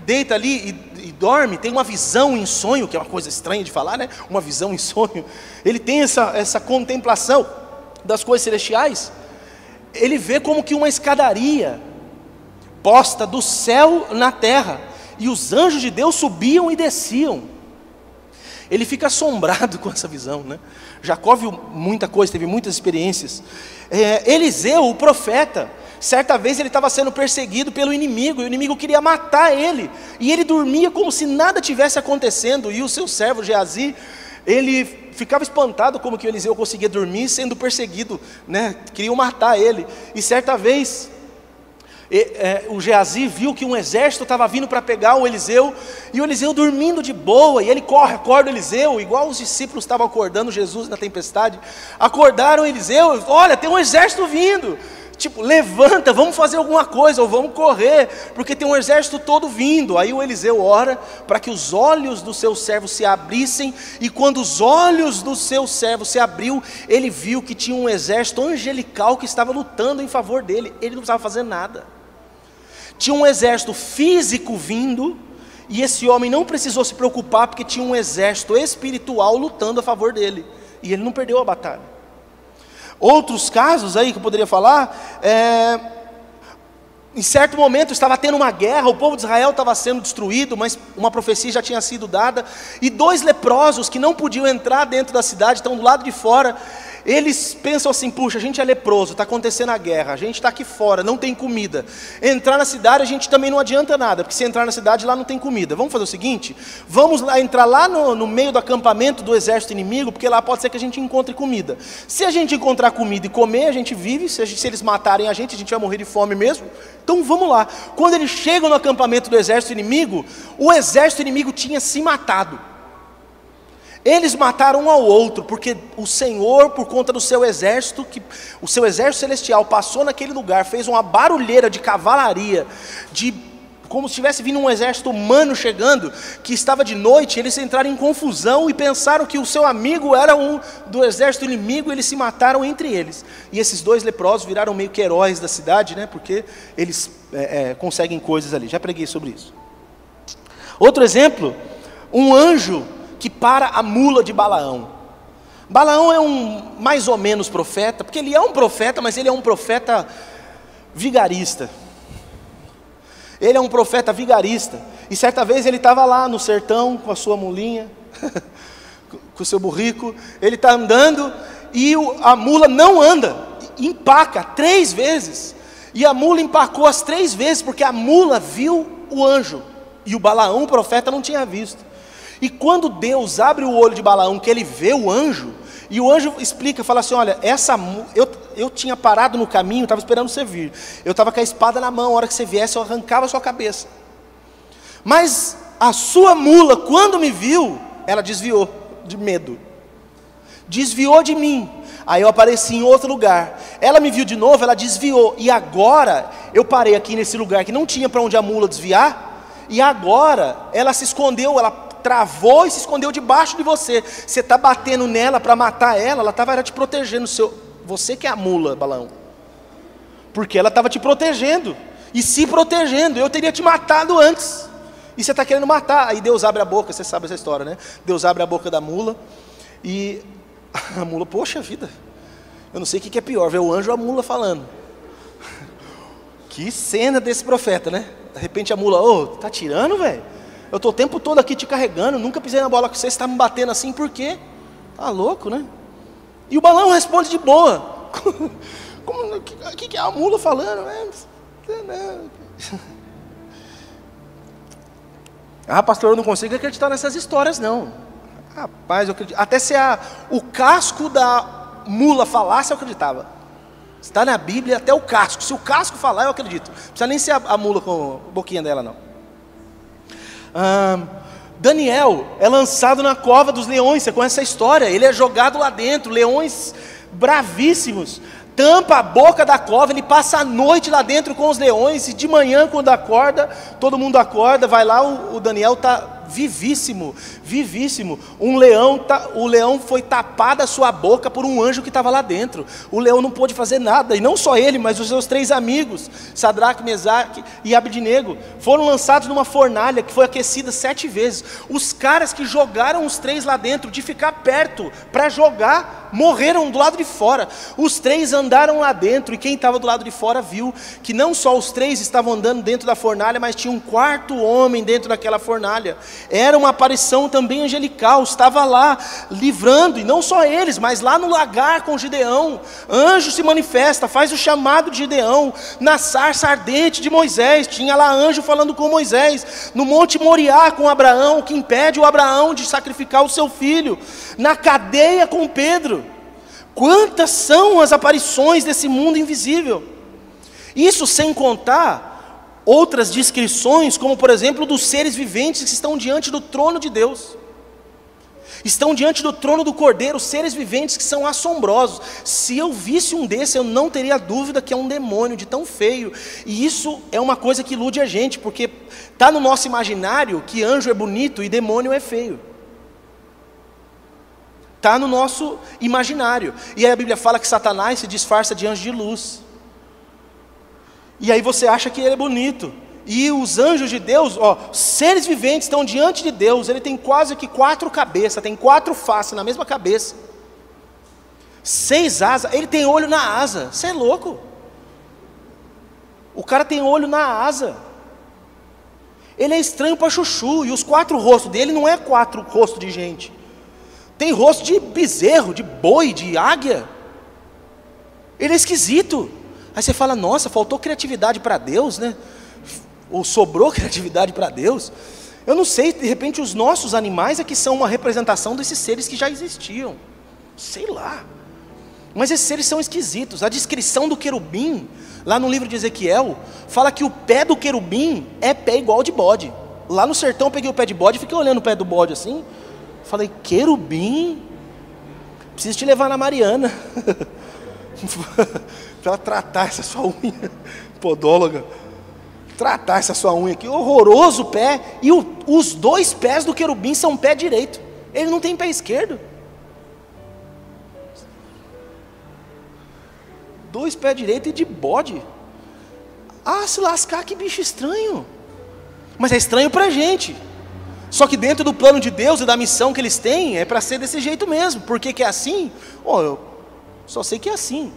deita ali e dorme, tem uma visão em sonho, que é uma coisa estranha de falar, né? Uma visão em sonho. Ele tem essa contemplação das coisas celestiais. Ele vê como que uma escadaria posta do céu na terra, e os anjos de Deus subiam e desciam. Ele fica assombrado com essa visão, né? Jacó viu muita coisa, teve muitas experiências. Eliseu, o profeta, certa vez ele estava sendo perseguido pelo inimigo, e o inimigo queria matar ele, e ele dormia como se nada tivesse acontecendo, e o seu servo Geazi, ele ficava espantado como que o Eliseu conseguia dormir sendo perseguido, né? Queriam matar ele. E certa vez o Geazi viu que um exército estava vindo para pegar o Eliseu, e o Eliseu dormindo de boa, e ele acorda o Eliseu, igual os discípulos estavam acordando Jesus na tempestade. Acordaram o Eliseu: olha, tem um exército vindo, tipo, levanta, vamos fazer alguma coisa, ou vamos correr, porque tem um exército todo vindo. Aí o Eliseu ora para que os olhos do seu servo se abrissem, e quando os olhos do seu servo se abriu, ele viu que tinha um exército angelical que estava lutando em favor dele. Ele não precisava fazer nada. Tinha um exército físico vindo, e esse homem não precisou se preocupar, porque tinha um exército espiritual lutando a favor dele, e ele não perdeu a batalha. Outros casos aí que eu poderia falar, em certo momento estava tendo uma guerra, o povo de Israel estava sendo destruído, mas uma profecia já tinha sido dada, e 2 leprosos que não podiam entrar dentro da cidade, estão do lado de fora. Eles pensam assim: puxa, a gente é leproso, está acontecendo a guerra, a gente está aqui fora, não tem comida. Entrar na cidade a gente também não adianta nada, porque se entrar na cidade lá não tem comida. Vamos fazer o seguinte, vamos lá, entrar lá no meio do acampamento do exército inimigo, porque lá pode ser que a gente encontre comida. Se a gente encontrar comida e comer, a gente vive. Se eles matarem a gente vai morrer de fome mesmo. Então vamos lá. Quando eles chegam no acampamento do exército inimigo, o exército inimigo tinha se matado. Eles mataram um ao outro, porque o Senhor, por conta do seu exército, o seu exército celestial passou naquele lugar, fez uma barulheira de cavalaria, como se tivesse vindo um exército humano chegando, que estava de noite. Eles entraram em confusão e pensaram que o seu amigo era um do exército inimigo, e eles se mataram entre eles. E esses 2 leprosos viraram meio que heróis da cidade, né? Porque eles conseguem coisas ali. Já preguei sobre isso. Outro exemplo, um anjo que para a mula de Balaão. Balaão é um mais ou menos profeta, porque ele é um profeta, mas ele é um profeta vigarista. Ele é um profeta vigarista. E certa vez ele estava lá no sertão com a sua mulinha, com o seu burrico. Ele está andando e a mula não anda, empaca 3 vezes. E a mula empacou as 3 vezes, porque a mula viu o anjo, e o Balaão, o profeta, não tinha visto. E quando Deus abre o olho de Balaão, que ele vê o anjo, e o anjo explica, fala assim: olha, eu tinha parado no caminho, estava esperando você vir, eu estava com a espada na mão, a hora que você viesse eu arrancava a sua cabeça, mas a sua mula, quando me viu, ela desviou de medo, desviou de mim. Aí eu apareci em outro lugar, ela me viu de novo, ela desviou, e agora eu parei aqui nesse lugar que não tinha para onde a mula desviar, e agora ela se escondeu, ela travou e se escondeu debaixo de você. Você está batendo nela para matar ela, ela estava te protegendo, você que é a mula, Balaão. Porque ela estava te protegendo, e se protegendo, eu teria te matado antes. E você está querendo matar. Aí Deus abre a boca, você sabe essa história, né? Deus abre a boca da mula, e a mula, poxa vida, eu não sei o que é pior, ver o anjo ou a mula falando. Que cena desse profeta, né? De repente a mula, ô, tá tirando, velho? Eu estou o tempo todo aqui te carregando, nunca pisei na bola com você está me batendo assim, por quê? Tá louco, né? E o Balaão responde de boa. O que é a mula falando? Ah, pastor, eu não consigo acreditar nessas histórias, não. Rapaz, eu acredito. Até se o casco da mula falasse, eu acreditava. Está na Bíblia até o casco. Se o casco falar, eu acredito. Não precisa nem ser a mula com a boquinha dela, não. Daniel é lançado na cova dos leões. Você conhece essa história? Ele é jogado lá dentro, leões bravíssimos tampa a boca da cova, ele passa a noite lá dentro com os leões, e de manhã quando acorda, todo mundo acorda, vai lá, o Daniel está vivíssimo, vivíssimo. O leão foi tapado a sua boca por um anjo que estava lá dentro. O leão não pôde fazer nada, e não só ele, mas os seus 3 amigos, Sadraque, Mesaque e Abednego, foram lançados numa fornalha que foi aquecida 7 vezes. Os caras que jogaram os 3 lá dentro, de ficar perto para jogar, morreram do lado de fora. Os 3 andaram lá dentro, e quem estava do lado de fora viu que não só os 3 estavam andando dentro da fornalha, mas tinha um 4º homem dentro daquela fornalha. Era uma aparição também angelical, estava lá livrando, e não só eles, mas lá no lagar com Gideão, anjo se manifesta, faz o chamado de Gideão. Na sarça ardente de Moisés, tinha lá anjo falando com Moisés. No monte Moriá com Abraão, que impede o Abraão de sacrificar o seu filho. Na cadeia com Pedro. Quantas são as aparições desse mundo invisível? Isso sem contar outras descrições, como por exemplo dos seres viventes que estão diante do trono de Deus. Estão diante do trono do Cordeiro, seres viventes que são assombrosos. Se eu visse um desses, eu não teria dúvida que é um demônio de tão feio. E isso é uma coisa que ilude a gente, porque está no nosso imaginário que anjo é bonito e demônio é feio. Está no nosso imaginário. E aí a Bíblia fala que Satanás se disfarça de anjo de luz. E aí você acha que ele é bonito. E os anjos de Deus, seres viventes estão diante de Deus. Ele tem quase que 4 cabeças, tem 4 faces na mesma cabeça. 6 asas, ele tem olho na asa. Você é louco? O cara tem olho na asa. Ele é estranho para chuchu. E os 4 rostos dele não é 4 rostos de gente. Tem rosto de bezerro, de boi, de águia. Ele é esquisito. Aí você fala, nossa, faltou criatividade para Deus, né? Ou sobrou criatividade para Deus. Eu não sei, de repente os nossos animais é que são uma representação desses seres que já existiam. Sei lá. Mas esses seres são esquisitos. A descrição do querubim, lá no livro de Ezequiel, fala que o pé do querubim é pé igual de bode. Lá no sertão eu peguei o pé de bode e fiquei olhando o pé do bode assim. Falei, querubim? Preciso te levar na Mariana. Para ela tratar essa sua unha, podóloga, tratar essa sua unha aqui, horroroso pé, e os 2 pés do querubim são pé direito, ele não tem pé esquerdo, 2 pés direito e de bode, se lascar, que bicho estranho, mas é estranho para a gente, só que dentro do plano de Deus e da missão que eles têm, é para ser desse jeito mesmo. Por que é assim? Eu só sei que é assim.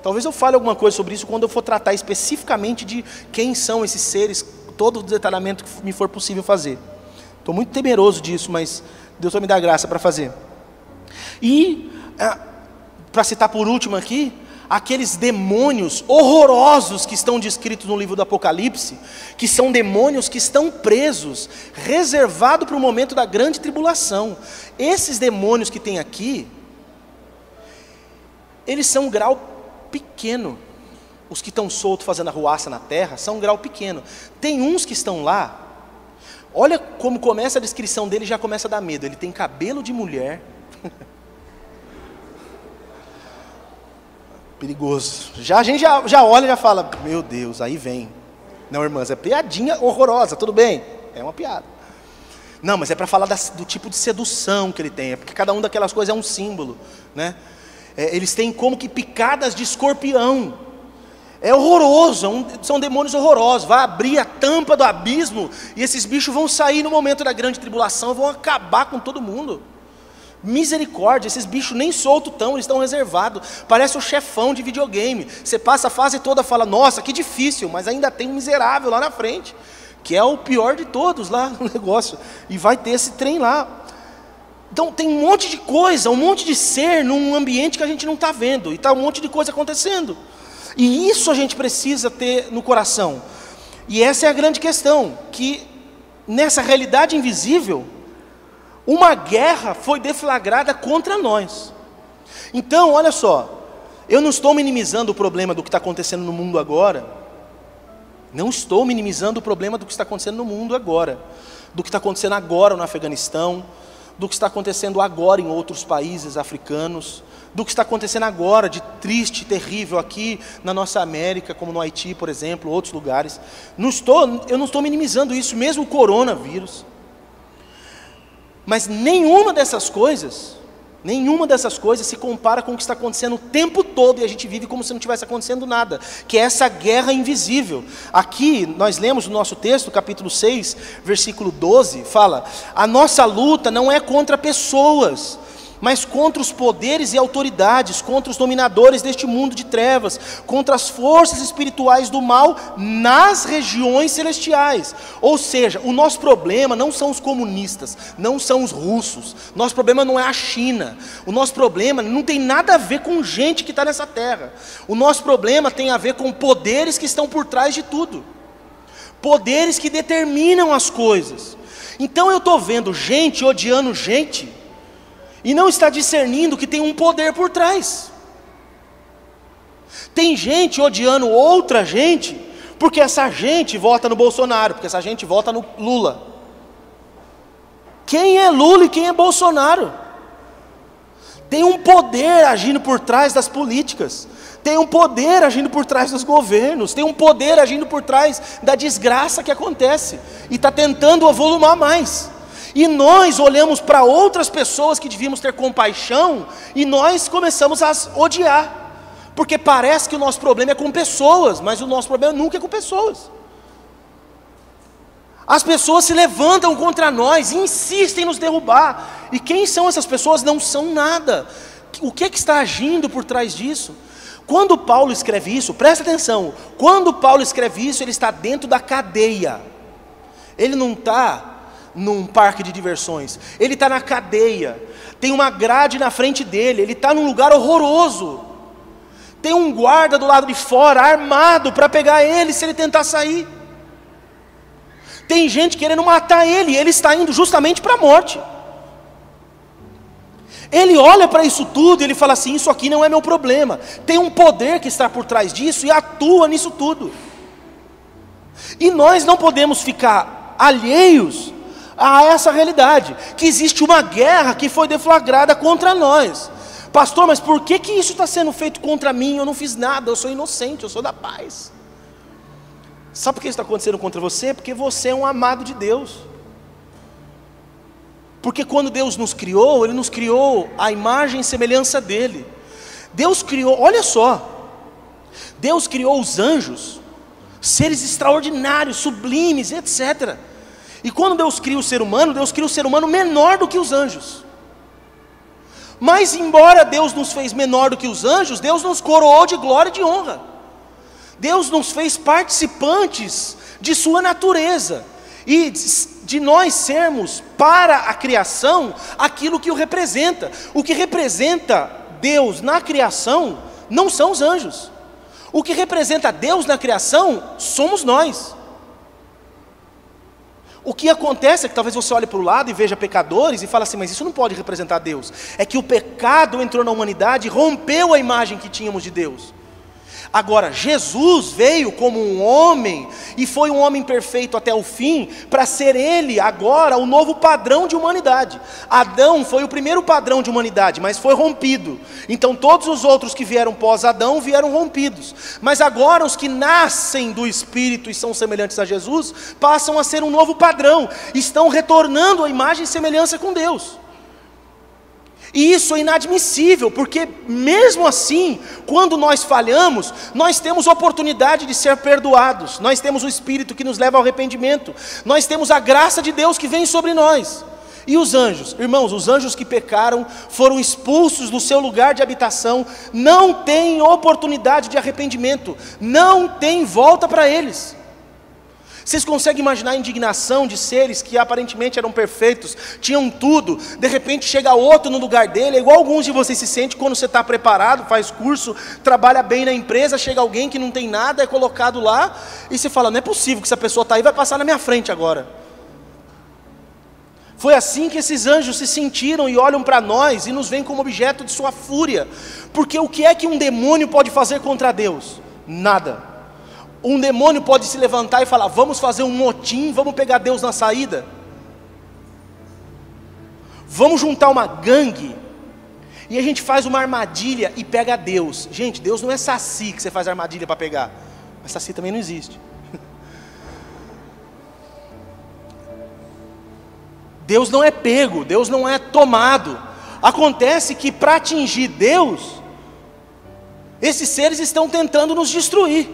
Talvez eu fale alguma coisa sobre isso quando eu for tratar especificamente de quem são esses seres, todo o detalhamento que me for possível fazer. Estou muito temeroso disso, mas Deus vai me dar graça para fazer. E, para citar por último aqui, aqueles demônios horrorosos que estão descritos no livro do Apocalipse, que são demônios que estão presos, reservados para o momento da grande tribulação. Esses demônios que tem aqui, eles são um grau pequeno. Os que estão soltos fazendo arruaça na terra são um grau pequeno. Tem uns que estão lá, olha como começa a descrição dele, já começa a dar medo. Ele tem cabelo de mulher. Perigoso. A gente já olha e já fala, meu Deus, aí vem. Não, irmãs, é piadinha horrorosa, tudo bem, é uma piada. Não, mas é para falar do tipo de sedução que ele tem, é porque cada uma daquelas coisas é um símbolo, né? eles têm como que picadas de escorpião. É horroroso, são demônios horrorosos. Vai abrir a tampa do abismo e esses bichos vão sair no momento da grande tribulação, vão acabar com todo mundo. Misericórdia, esses bichos nem soltos estão, eles estão reservados. Parece o chefão de videogame. Você passa a fase toda e fala, nossa, que difícil, mas ainda tem um miserável lá na frente, que é o pior de todos lá no negócio. E vai ter esse trem lá. Então tem um monte de coisa, um monte de ser num ambiente que a gente não está vendo. E está um monte de coisa acontecendo. E isso a gente precisa ter no coração. E essa é a grande questão, que nessa realidade invisível, uma guerra foi deflagrada contra nós. Então, olha só, eu não estou minimizando o problema do que está acontecendo no mundo agora. Não estou minimizando o problema do que está acontecendo no mundo agora. Do que está acontecendo agora no Afeganistão, do que está acontecendo agora em outros países africanos, do que está acontecendo agora de triste, terrível aqui na nossa América, como no Haiti, por exemplo, outros lugares. Eu não estou minimizando isso, mesmo o coronavírus. Mas nenhuma dessas coisas se compara com o que está acontecendo o tempo todo, e a gente vive como se não tivesse acontecendo nada, que é essa guerra invisível. Aqui, nós lemos no nosso texto, capítulo 6, versículo 12, fala, a nossa luta não é contra pessoas, mas contra os poderes e autoridades, contra os dominadores deste mundo de trevas, contra as forças espirituais do mal nas regiões celestiais. Ou seja, o nosso problema não são os comunistas, não são os russos, nosso problema não é a China, o nosso problema não tem nada a ver com gente que está nessa terra, o nosso problema tem a ver com poderes que estão por trás de tudo, poderes que determinam as coisas. Então eu estou vendo gente odiando gente, e não está discernindo que tem um poder por trás. Tem gente odiando outra gente, porque essa gente vota no Bolsonaro, porque essa gente vota no Lula. Quem é Lula e quem é Bolsonaro? Tem um poder agindo por trás das políticas, tem um poder agindo por trás dos governos, tem um poder agindo por trás da desgraça que acontece, e está tentando avolumar mais. E nós olhamos para outras pessoas que devíamos ter compaixão, e nós começamos a as odiar, porque parece que o nosso problema é com pessoas, mas o nosso problema nunca é com pessoas. As pessoas se levantam contra nós, insistem em nos derrubar, e quem são essas pessoas? Não são nada. O que está agindo por trás disso? Quando Paulo escreve isso, presta atenção, quando Paulo escreve isso, ele está dentro da cadeia, ele não está num parque de diversões, ele está na cadeia, tem uma grade na frente dele, ele está num lugar horroroso, tem um guarda do lado de fora, armado, para pegar ele se ele tentar sair, tem gente querendo matar ele, e ele está indo justamente para a morte. Ele olha para isso tudo e ele fala assim, isso aqui não é meu problema, tem um poder que está por trás disso e atua nisso tudo, e nós não podemos ficar alheios a essa realidade, que existe uma guerra que foi deflagrada contra nós. Pastor, mas por que isso está sendo feito contra mim? Eu não fiz nada, eu sou inocente, eu sou da paz. Sabe por que isso está acontecendo contra você? Porque você é um amado de Deus. Porque quando Deus nos criou, Ele nos criou à imagem e semelhança dEle. Deus criou, olha só, Deus criou os anjos, seres extraordinários, sublimes, etc. E quando Deus cria o ser humano menor do que os anjos. Mas embora Deus nos fez menor do que os anjos, Deus nos coroou de glória e de honra. Deus nos fez participantes de sua natureza, e de nós sermos para a criação aquilo que o representa. O que representa Deus na criação não são os anjos. O que representa Deus na criação somos nós. O que acontece é que talvez você olhe para o lado e veja pecadores e fale assim, mas isso não pode representar Deus. É que o pecado entrou na humanidade e rompeu a imagem que tínhamos de Deus. Agora, Jesus veio como um homem, e foi um homem perfeito até o fim, para ser Ele agora o novo padrão de humanidade. Adão foi o primeiro padrão de humanidade, mas foi rompido. Então todos os outros que vieram pós Adão vieram rompidos. Mas agora os que nascem do Espírito e são semelhantes a Jesus, passam a ser um novo padrão, estão retornando à imagem e semelhança com Deus. E isso é inadmissível, porque mesmo assim, quando nós falhamos, nós temos oportunidade de ser perdoados, nós temos o Espírito que nos leva ao arrependimento, nós temos a graça de Deus que vem sobre nós. E os anjos? Irmãos, os anjos que pecaram, foram expulsos do seu lugar de habitação, não têm oportunidade de arrependimento, não tem volta para eles. Vocês conseguem imaginar a indignação de seres que aparentemente eram perfeitos, tinham tudo, de repente chega outro no lugar dele, é igual alguns de vocês se sentem quando você está preparado, faz curso, trabalha bem na empresa, chega alguém que não tem nada, é colocado lá, e você fala, não é possível que essa pessoa está aí, vai passar na minha frente agora. Foi assim que esses anjos se sentiram e olham para nós e nos veem como objeto de sua fúria, porque o que é que um demônio pode fazer contra Deus? Nada. Um demônio pode se levantar e falar, vamos fazer um motim, vamos pegar Deus na saída, vamos juntar uma gangue, e a gente faz uma armadilha e pega Deus. Gente, Deus não é saci que você faz armadilha para pegar, mas saci também não existe. Deus não é pego, Deus não é tomado. Acontece que para atingir Deus, esses seres estão tentando nos destruir.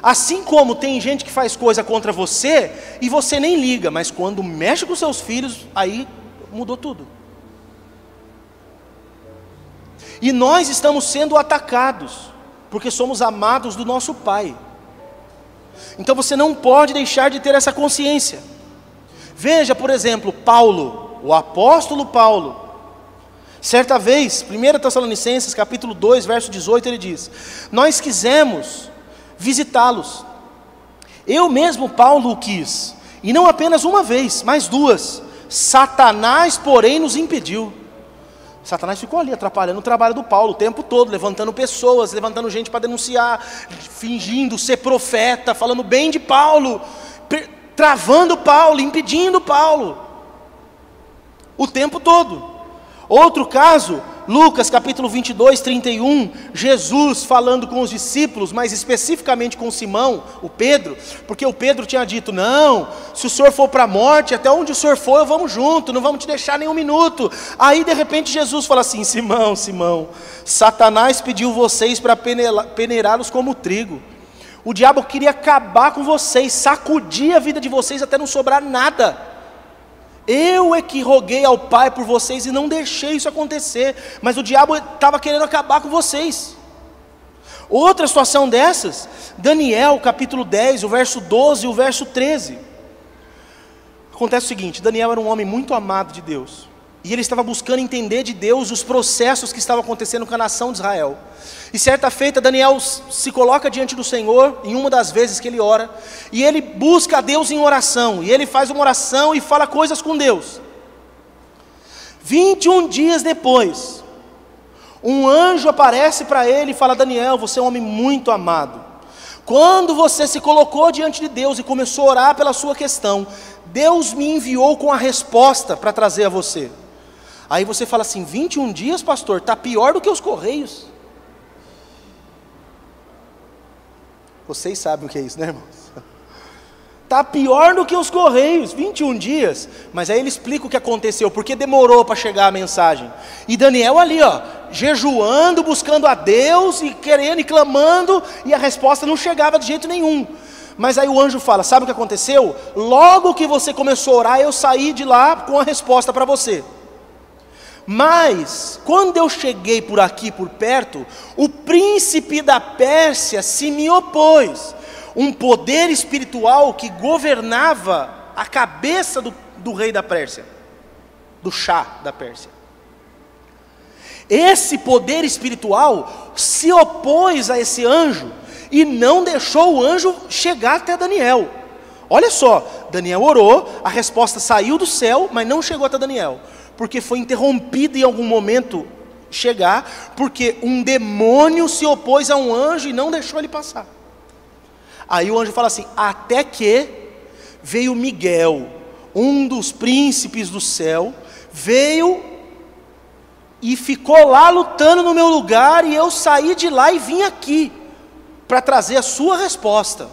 Assim como tem gente que faz coisa contra você e você nem liga, mas quando mexe com seus filhos, aí mudou tudo. E nós estamos sendo atacados, porque somos amados do nosso Pai. Então você não pode deixar de ter essa consciência. Veja, por exemplo, Paulo, o apóstolo Paulo. Certa vez, 1 Tessalonicenses capítulo 2, verso 18, ele diz: nós quisemos visitá-los. Eu mesmo, Paulo, o quis, e não apenas uma vez, mas duas. Satanás, porém, nos impediu. Satanás ficou ali atrapalhando o trabalho do Paulo o tempo todo, levantando pessoas, levantando gente para denunciar, fingindo ser profeta, falando bem de Paulo, travando Paulo, impedindo Paulo, o tempo todo. Outro caso, Lucas capítulo 22, 31, Jesus falando com os discípulos, mas especificamente com Simão, o Pedro, porque o Pedro tinha dito, não, se o senhor for para a morte, até onde o senhor for, eu vamos junto, não vamos te deixar nem um minuto. Aí de repente Jesus fala assim, Simão, Simão, Satanás pediu vocês para peneirá-los como trigo. O diabo queria acabar com vocês, sacudir a vida de vocês até não sobrar nada. Eu é que roguei ao Pai por vocês e não deixei isso acontecer, mas o diabo estava querendo acabar com vocês. Outra situação dessas, Daniel capítulo 10, o verso 12 e o verso 13. Acontece o seguinte, Daniel era um homem muito amado de Deus, e ele estava buscando entender de Deus os processos que estavam acontecendo com a nação de Israel. E certa feita Daniel se coloca diante do Senhor, em uma das vezes que ele ora, e ele busca a Deus em oração, e ele faz uma oração e fala coisas com Deus. 21 dias depois, um anjo aparece para ele e fala, Daniel, você é um homem muito amado. Quando você se colocou diante de Deus e começou a orar pela sua questão, Deus me enviou com a resposta para trazer a você. Aí você fala assim, 21 dias, pastor, está pior do que os correios. Vocês sabem o que é isso, né, irmãos? Está pior do que os correios, 21 dias. Mas aí ele explica o que aconteceu, porque demorou para chegar a mensagem. E Daniel ali, ó, jejuando, buscando a Deus, e querendo e clamando, e a resposta não chegava de jeito nenhum. Mas aí o anjo fala, sabe o que aconteceu? Logo que você começou a orar, eu saí de lá com a resposta para você. Mas, quando eu cheguei por aqui, por perto, o príncipe da Pérsia se me opôs. Um poder espiritual que governava a cabeça do rei da Pérsia, do Shah da Pérsia. Esse poder espiritual se opôs a esse anjo e não deixou o anjo chegar até Daniel. Olha só, Daniel orou, a resposta saiu do céu, mas não chegou até Daniel. Porque foi interrompido em algum momento chegar, porque um demônio se opôs a um anjo e não deixou ele passar. Aí o anjo fala assim, até que veio Miguel, um dos príncipes do céu, veio e ficou lá lutando no meu lugar, e eu saí de lá e vim aqui, para trazer a sua resposta.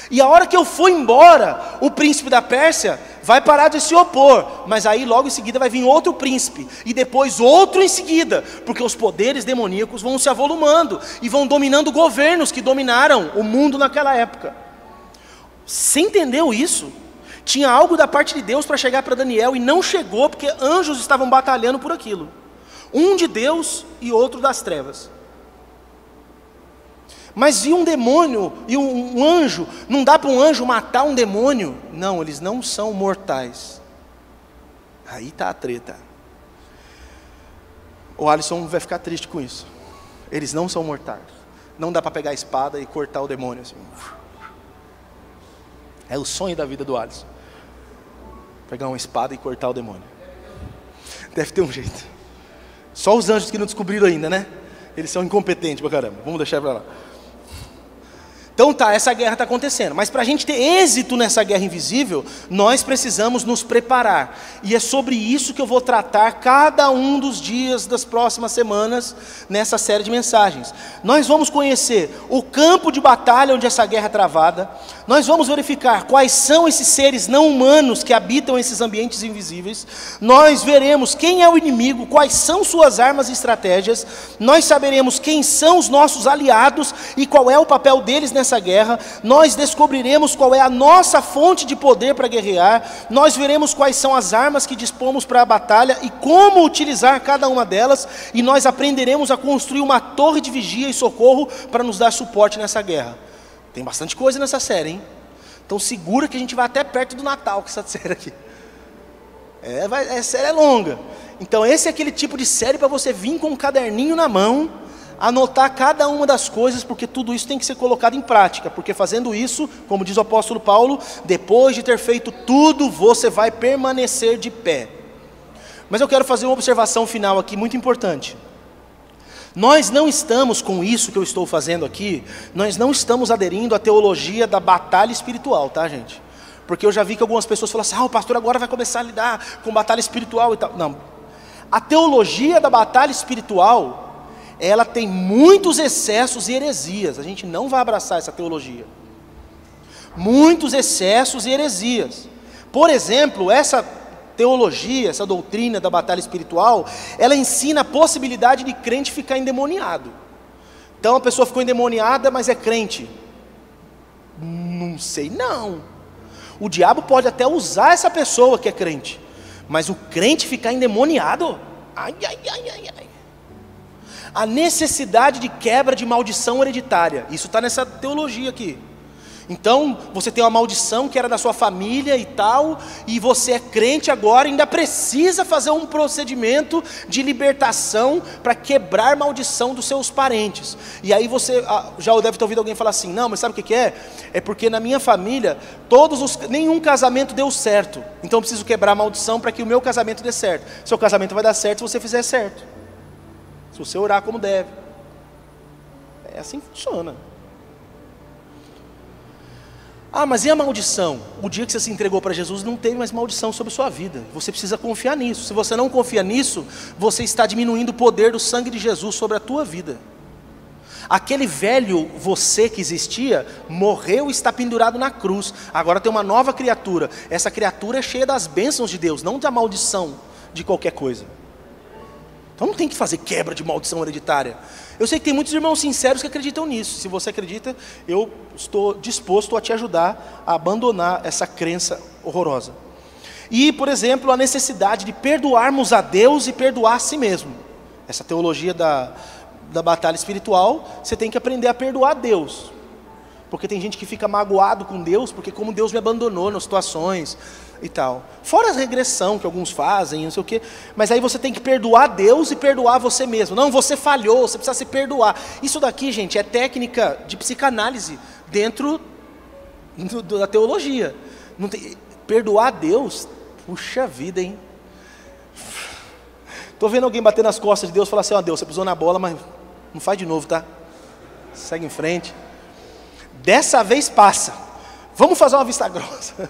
E a hora que eu fui embora, o príncipe da Pérsia vai parar de se opor, mas aí logo em seguida vai vir outro príncipe, e depois outro em seguida, porque os poderes demoníacos vão se avolumando, e vão dominando governos que dominaram o mundo naquela época. Você entendeu isso? Tinha algo da parte de Deus para chegar para Daniel, e não chegou, porque anjos estavam batalhando por aquilo. Um de Deus e outro das trevas. Mas e um demônio, e um anjo, não dá para um anjo matar um demônio? Não, eles não são mortais. Aí está a treta. O Alisson vai ficar triste com isso. Eles não são mortais. Não dá para pegar a espada e cortar o demônio assim. É o sonho da vida do Alisson. Pegar uma espada e cortar o demônio. Deve ter um jeito. Só os anjos que não descobriram ainda, né? Eles são incompetentes pra caramba. Vamos deixar para lá. Então tá, essa guerra está acontecendo, mas para a gente ter êxito nessa guerra invisível, nós precisamos nos preparar, e é sobre isso que eu vou tratar cada um dos dias das próximas semanas, nessa série de mensagens. Nós vamos conhecer o campo de batalha onde essa guerra é travada, nós vamos verificar quais são esses seres não humanos que habitam esses ambientes invisíveis, nós veremos quem é o inimigo, quais são suas armas e estratégias, nós saberemos quem são os nossos aliados e qual é o papel deles nessa guerra, nós descobriremos qual é a nossa fonte de poder para guerrear, nós veremos quais são as armas que dispomos para a batalha e como utilizar cada uma delas, e nós aprenderemos a construir uma torre de vigia e socorro para nos dar suporte nessa guerra. Tem bastante coisa nessa série, hein? Então segura que a gente vai até perto do Natal com essa série aqui. A série é longa. Então esse é aquele tipo de série para você vir com um caderninho na mão, anotar cada uma das coisas, porque tudo isso tem que ser colocado em prática, porque fazendo isso, como diz o apóstolo Paulo, depois de ter feito tudo, você vai permanecer de pé. Mas eu quero fazer uma observação final aqui, muito importante. Nós não estamos com isso que eu estou fazendo aqui, nós não estamos aderindo à teologia da batalha espiritual, tá, gente? Porque eu já vi que algumas pessoas falam assim, o pastor agora vai começar a lidar com batalha espiritual e tal. Não, a teologia da batalha espiritual, ela tem muitos excessos e heresias. A gente não vai abraçar essa teologia. Muitos excessos e heresias. Por exemplo, essa teologia, essa doutrina da batalha espiritual, ela ensina a possibilidade de crente ficar endemoniado. Então a pessoa ficou endemoniada, mas é crente. Não sei, não. O diabo pode até usar essa pessoa que é crente, mas o crente ficar endemoniado? Ai, ai, ai, ai, ai. A necessidade de quebra de maldição hereditária, isso está nessa teologia aqui. Então, você tem uma maldição que era da sua família e tal, e você é crente agora, ainda precisa fazer um procedimento de libertação para quebrar maldição dos seus parentes. E aí você já deve ter ouvido alguém falar assim, não, mas sabe o que é? É porque na minha família, nenhum casamento deu certo, então eu preciso quebrar a maldição para que o meu casamento dê certo. Seu casamento vai dar certo se você fizer certo, se você orar como deve. É assim que funciona. Mas e a maldição? O dia que você se entregou para Jesus, não teve mais maldição sobre sua vida. Você precisa confiar nisso. Se você não confia nisso, você está diminuindo o poder do sangue de Jesus sobre a tua vida. Aquele velho você que existia, morreu e está pendurado na cruz. Agora tem uma nova criatura. Essa criatura é cheia das bênçãos de Deus, não da maldição de qualquer coisa. Então não tem que fazer quebra de maldição hereditária. Eu sei que tem muitos irmãos sinceros que acreditam nisso. Se você acredita, eu estou disposto a te ajudar a abandonar essa crença horrorosa. E, por exemplo, a necessidade de perdoarmos a Deus e perdoar a si mesmo. Essa teologia da batalha espiritual, você tem que aprender a perdoar a Deus. Porque tem gente que fica magoado com Deus, porque como Deus me abandonou nas situações e tal. Fora a regressão que alguns fazem, não sei o quê. Mas aí você tem que perdoar Deus e perdoar você mesmo. Não, você falhou, você precisa se perdoar. Isso daqui, gente, é técnica de psicanálise dentro da teologia. Não tem, perdoar Deus, puxa vida, hein? Estou vendo alguém bater nas costas de Deus e falar assim, Deus, você pisou na bola, mas não faz de novo, tá? Segue em frente. Dessa vez passa. Vamos fazer uma vista grossa.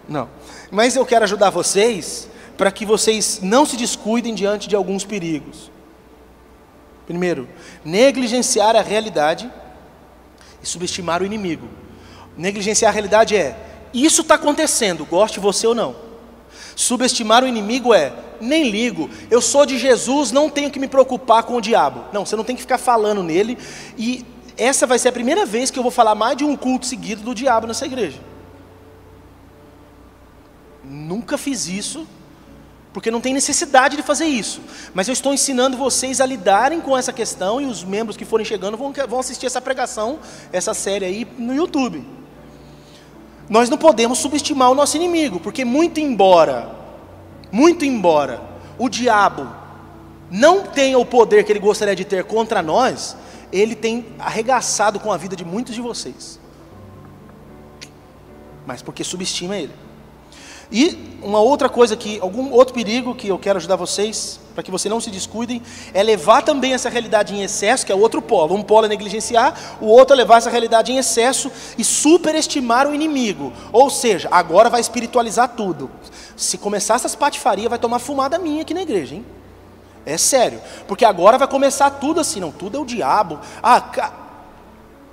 Não. Mas eu quero ajudar vocês para que vocês não se descuidem diante de alguns perigos. Primeiro, negligenciar a realidade e subestimar o inimigo. Negligenciar a realidade é isso está acontecendo, goste você ou não. Subestimar o inimigo é, nem ligo, eu sou de Jesus, não tenho que me preocupar com o diabo. Não, você não tem que ficar falando nele, e essa vai ser a primeira vez que eu vou falar mais de um culto seguido do diabo nessa igreja. Nunca fiz isso, porque não tem necessidade de fazer isso, mas eu estou ensinando vocês a lidarem com essa questão, e os membros que forem chegando vão assistir essa pregação, essa série aí no YouTube. Nós não podemos subestimar o nosso inimigo, porque muito embora o diabo não tenha o poder que ele gostaria de ter contra nós, ele tem arregaçado com a vida de muitos de vocês, mas porque subestima ele. E uma outra coisa algum outro perigo que eu quero ajudar vocês, para que vocês não se descuidem, é levar também essa realidade em excesso, que é outro polo. Um polo é negligenciar, o outro é levar essa realidade em excesso e superestimar o inimigo. Ou seja, agora vai espiritualizar tudo. Se começar essas patifarias, vai tomar fumada minha aqui na igreja, hein? É sério, porque agora vai começar tudo assim, não, tudo é o diabo.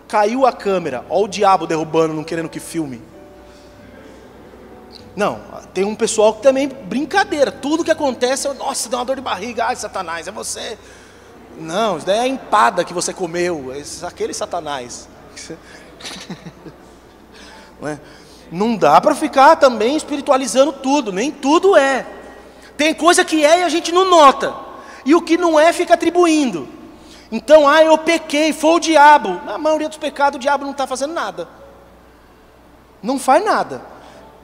Caiu a câmera, ó o diabo derrubando, não querendo que filme. Não, tem um pessoal que também, brincadeira, tudo que acontece, nossa, deu uma dor de barriga, ai Satanás, é você. Não, isso daí é a empada que você comeu, aquele Satanás. Não dá para ficar também espiritualizando tudo, nem tudo é. Tem coisa que é e a gente não nota, e o que não é fica atribuindo. Então, eu pequei, foi o diabo. Na maioria dos pecados o diabo não está fazendo nada, não faz nada.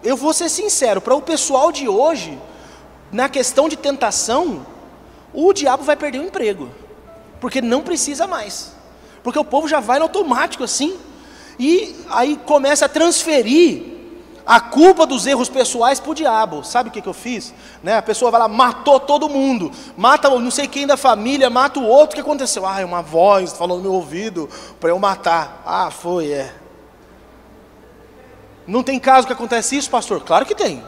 Eu vou ser sincero, para o pessoal de hoje, na questão de tentação, o diabo vai perder o emprego, porque não precisa mais, porque o povo já vai no automático assim, e aí começa a transferir a culpa dos erros pessoais para o diabo. Sabe o que eu fiz? A pessoa vai lá, matou todo mundo, mata não sei quem da família, mata o outro, o que aconteceu? Uma voz falou no meu ouvido para eu matar. Não tem caso que acontece isso, pastor? Claro que tem.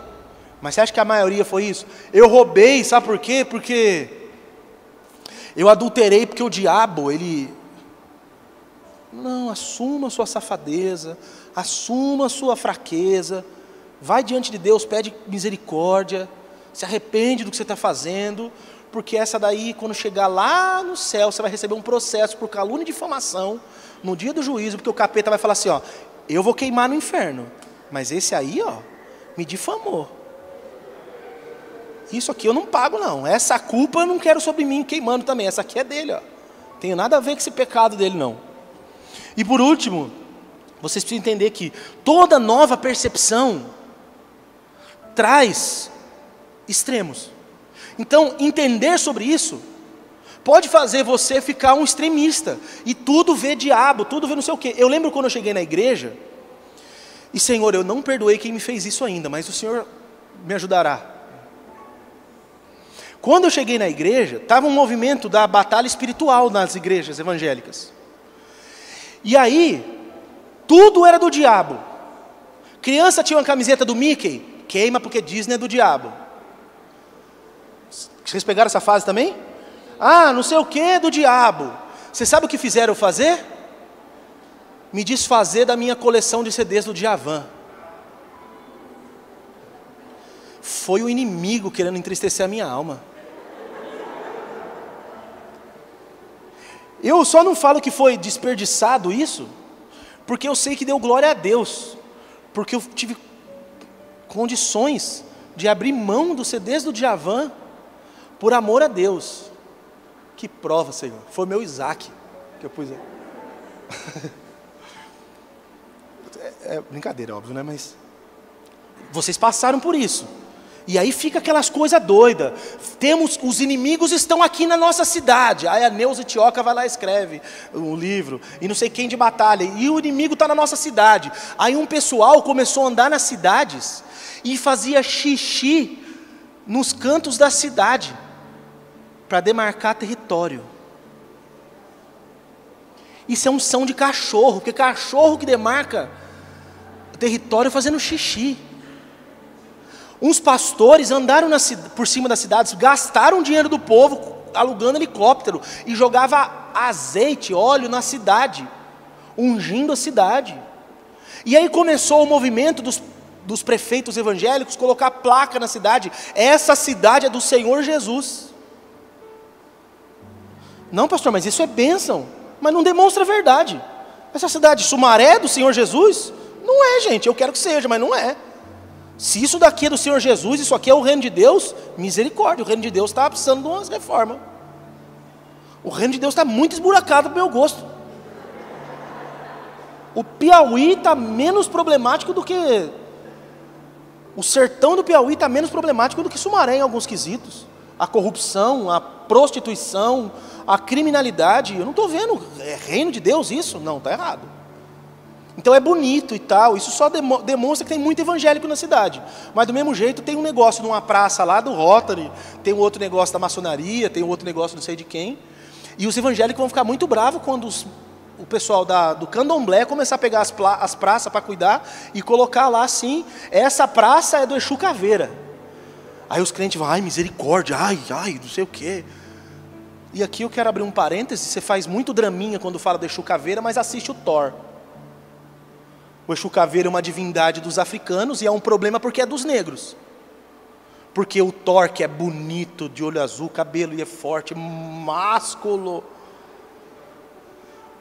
Mas você acha que a maioria foi isso? Eu roubei, sabe por quê? Porque eu adulterei, porque o diabo, ele... Não, assuma a sua safadeza, assuma a sua fraqueza, vai diante de Deus, pede misericórdia, se arrepende do que você está fazendo, porque essa daí, quando chegar lá no céu, você vai receber um processo por calúnia e difamação, no dia do juízo, porque o capeta vai falar assim, eu vou queimar no inferno, mas esse aí, me difamou. Isso aqui eu não pago não, essa culpa eu não quero sobre mim queimando também, essa aqui é dele, Tem nada a ver com esse pecado dele não. E por último, vocês precisam entender que toda nova percepção traz extremos. Então, entender sobre isso pode fazer você ficar um extremista e tudo vê diabo, tudo vê não sei o quê. Eu lembro quando eu cheguei na igreja, e Senhor, eu não perdoei quem me fez isso ainda, mas o Senhor me ajudará. Quando eu cheguei na igreja, estava um movimento da batalha espiritual nas igrejas evangélicas. E aí, tudo era do diabo. Criança tinha uma camiseta do Mickey, queima porque Disney é do diabo. Vocês pegaram essa fase também? Não sei o que é do diabo. Você sabe o que fizeram eu fazer? Me desfazer da minha coleção de CDs do Djavan. Foi o inimigo querendo entristecer a minha alma. Eu só não falo que foi desperdiçado isso, porque eu sei que deu glória a Deus, porque eu tive condições de abrir mão dos CDs do Djavan, por amor a Deus. Que prova, Senhor, foi meu Isaac que eu pus aí. É brincadeira, óbvio, né? Mas vocês passaram por isso. E aí fica aquelas coisas doidas. Os inimigos estão aqui na nossa cidade. Aí a Neuza Tioca vai lá e escreve um livro, e não sei quem de batalha, e o inimigo está na nossa cidade. Aí um pessoal começou a andar nas cidades, e fazia xixi nos cantos da cidade, para demarcar território. Isso é unção de cachorro, porque cachorro que demarca território fazendo xixi. Uns pastores andaram por cima das cidades, gastaram o dinheiro do povo, alugando helicóptero, e jogava azeite, óleo na cidade, ungindo a cidade. E aí começou o movimento dos dos prefeitos evangélicos colocar placa na cidade: essa cidade é do Senhor Jesus. Não, pastor, mas isso é bênção, mas não demonstra a verdade. Essa cidade Sumaré é do Senhor Jesus? Não é, gente, eu quero que seja, mas não é. Se isso daqui é do Senhor Jesus, isso aqui é o reino de Deus, misericórdia, o reino de Deus está precisando de umas reformas. O reino de Deus está muito esburacado para o meu gosto. O Piauí está menos problemático do que... O sertão do Piauí está menos problemático do que Sumaré em alguns quesitos. A corrupção, a prostituição, a criminalidade, eu não estou vendo, é reino de Deus isso? Não, está errado. Então é bonito e tal, isso só demonstra que tem muito evangélico na cidade. Mas do mesmo jeito tem um negócio numa praça lá do Rotary, tem um outro negócio da maçonaria, tem um outro negócio não sei de quem. E os evangélicos vão ficar muito bravos quando o pessoal do candomblé começar a pegar as praças para cuidar e colocar lá assim: essa praça é do Exu Caveira. Aí os crentes vão: ai, misericórdia, ai, não sei o quê. E aqui eu quero abrir um parêntese: você faz muito draminha quando fala do Exu Caveira, mas assiste o Thor. O Exu Caveira é uma divindade dos africanos e é um problema porque é dos negros. Porque o Thor, que é bonito, de olho azul, cabelo e é forte, másculo,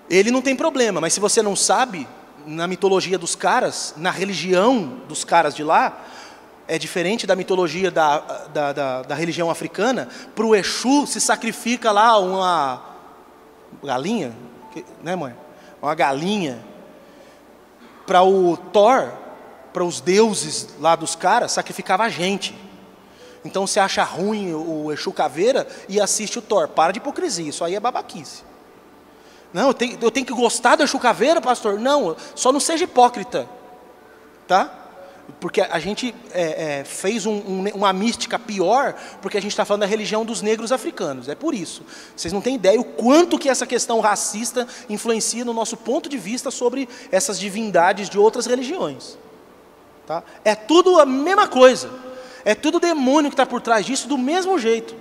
ele não tem problema. Mas se você não sabe, na mitologia dos caras, na religião dos caras de lá, é diferente da mitologia da religião africana. Para o Exu se sacrifica lá uma galinha, né, mãe? Uma galinha. Para o Thor, para os deuses lá dos caras, sacrificava a gente. Então você acha ruim o Exu Caveira e assiste o Thor. Para de hipocrisia, isso aí é babaquice. Não, eu tenho que gostar do Exu Caveira, pastor? Não, só não seja hipócrita, tá? Porque a gente fez uma mística pior, porque a gente está falando da religião dos negros africanos, é por isso. Vocês não têm ideia o quanto que essa questão racista influencia no nosso ponto de vista sobre essas divindades de outras religiões. Tá? É tudo a mesma coisa, é tudo demônio que está por trás disso do mesmo jeito.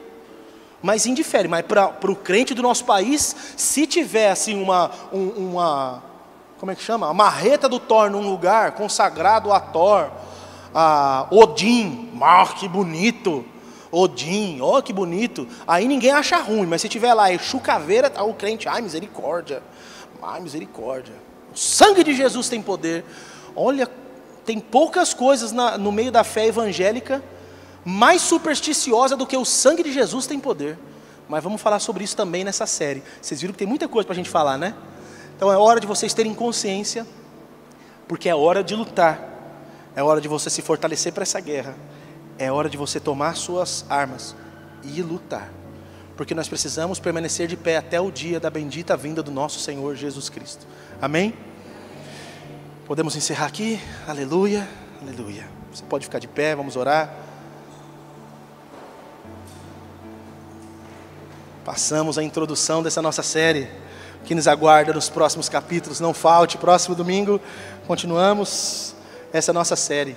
Mas indifere, mas para o crente do nosso país, se tiver assim como é que chama? A marreta do Thor num lugar consagrado a Thor, a Odin, que bonito, Odin, que bonito, aí ninguém acha ruim, mas se tiver lá Exu Caveira, tá o crente: ai, misericórdia, o sangue de Jesus tem poder. Olha, tem poucas coisas no meio da fé evangélica mais supersticiosa do que o sangue de Jesus tem poder. Mas vamos falar sobre isso também nessa série. Vocês viram que tem muita coisa para a gente falar, né? Então é hora de vocês terem consciência, porque é hora de lutar, é hora de você se fortalecer para essa guerra, é hora de você tomar suas armas e lutar, porque nós precisamos permanecer de pé até o dia da bendita vinda do nosso Senhor Jesus Cristo. Amém? Podemos encerrar aqui? Aleluia, aleluia. Você pode ficar de pé, vamos orar. Passamos a introdução dessa nossa série, que nos aguarda nos próximos capítulos. Não falte, próximo domingo continuamos essa nossa série.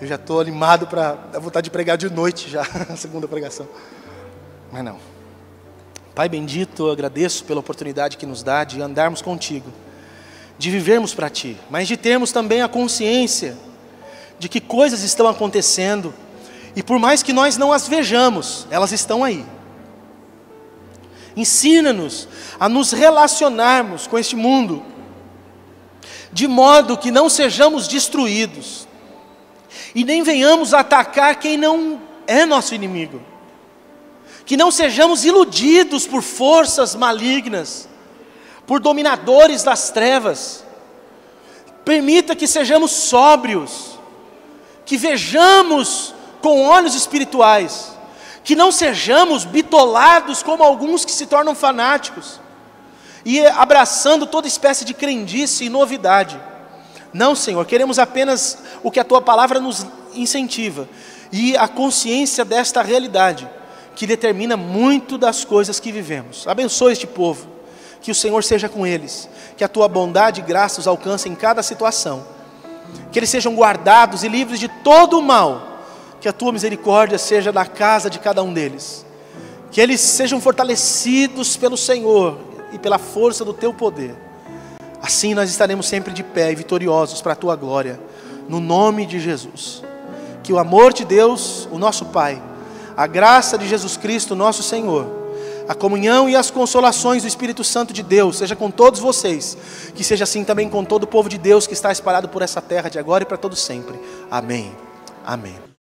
Eu já estou animado para dar vontade de pregar de noite já, a segunda pregação. Mas não. Pai bendito, eu agradeço pela oportunidade que nos dá de andarmos contigo, de vivermos para Ti, mas de termos também a consciência de que coisas estão acontecendo, e por mais que nós não as vejamos, elas estão aí. Ensina-nos a nos relacionarmos com este mundo, de modo que não sejamos destruídos, e nem venhamos atacar quem não é nosso inimigo. Que não sejamos iludidos por forças malignas, por dominadores das trevas. Permita que sejamos sóbrios, que vejamos com olhos espirituais, que não sejamos bitolados como alguns que se tornam fanáticos, e abraçando toda espécie de crendice e novidade. Não, Senhor, queremos apenas o que a Tua palavra nos incentiva, e a consciência desta realidade, que determina muito das coisas que vivemos. Abençoe este povo, que o Senhor seja com eles, que a Tua bondade e graça os alcance em cada situação, que eles sejam guardados e livres de todo o mal, que a Tua misericórdia seja na casa de cada um deles, que eles sejam fortalecidos pelo Senhor e pela força do Teu poder. Assim nós estaremos sempre de pé e vitoriosos para a Tua glória. no nome de Jesus. Que o amor de Deus, o nosso Pai, a graça de Jesus Cristo, nosso Senhor, a comunhão e as consolações do Espírito Santo de Deus, seja com todos vocês, que seja assim também com todo o povo de Deus que está espalhado por essa terra de agora e para todo sempre. Amém. Amém.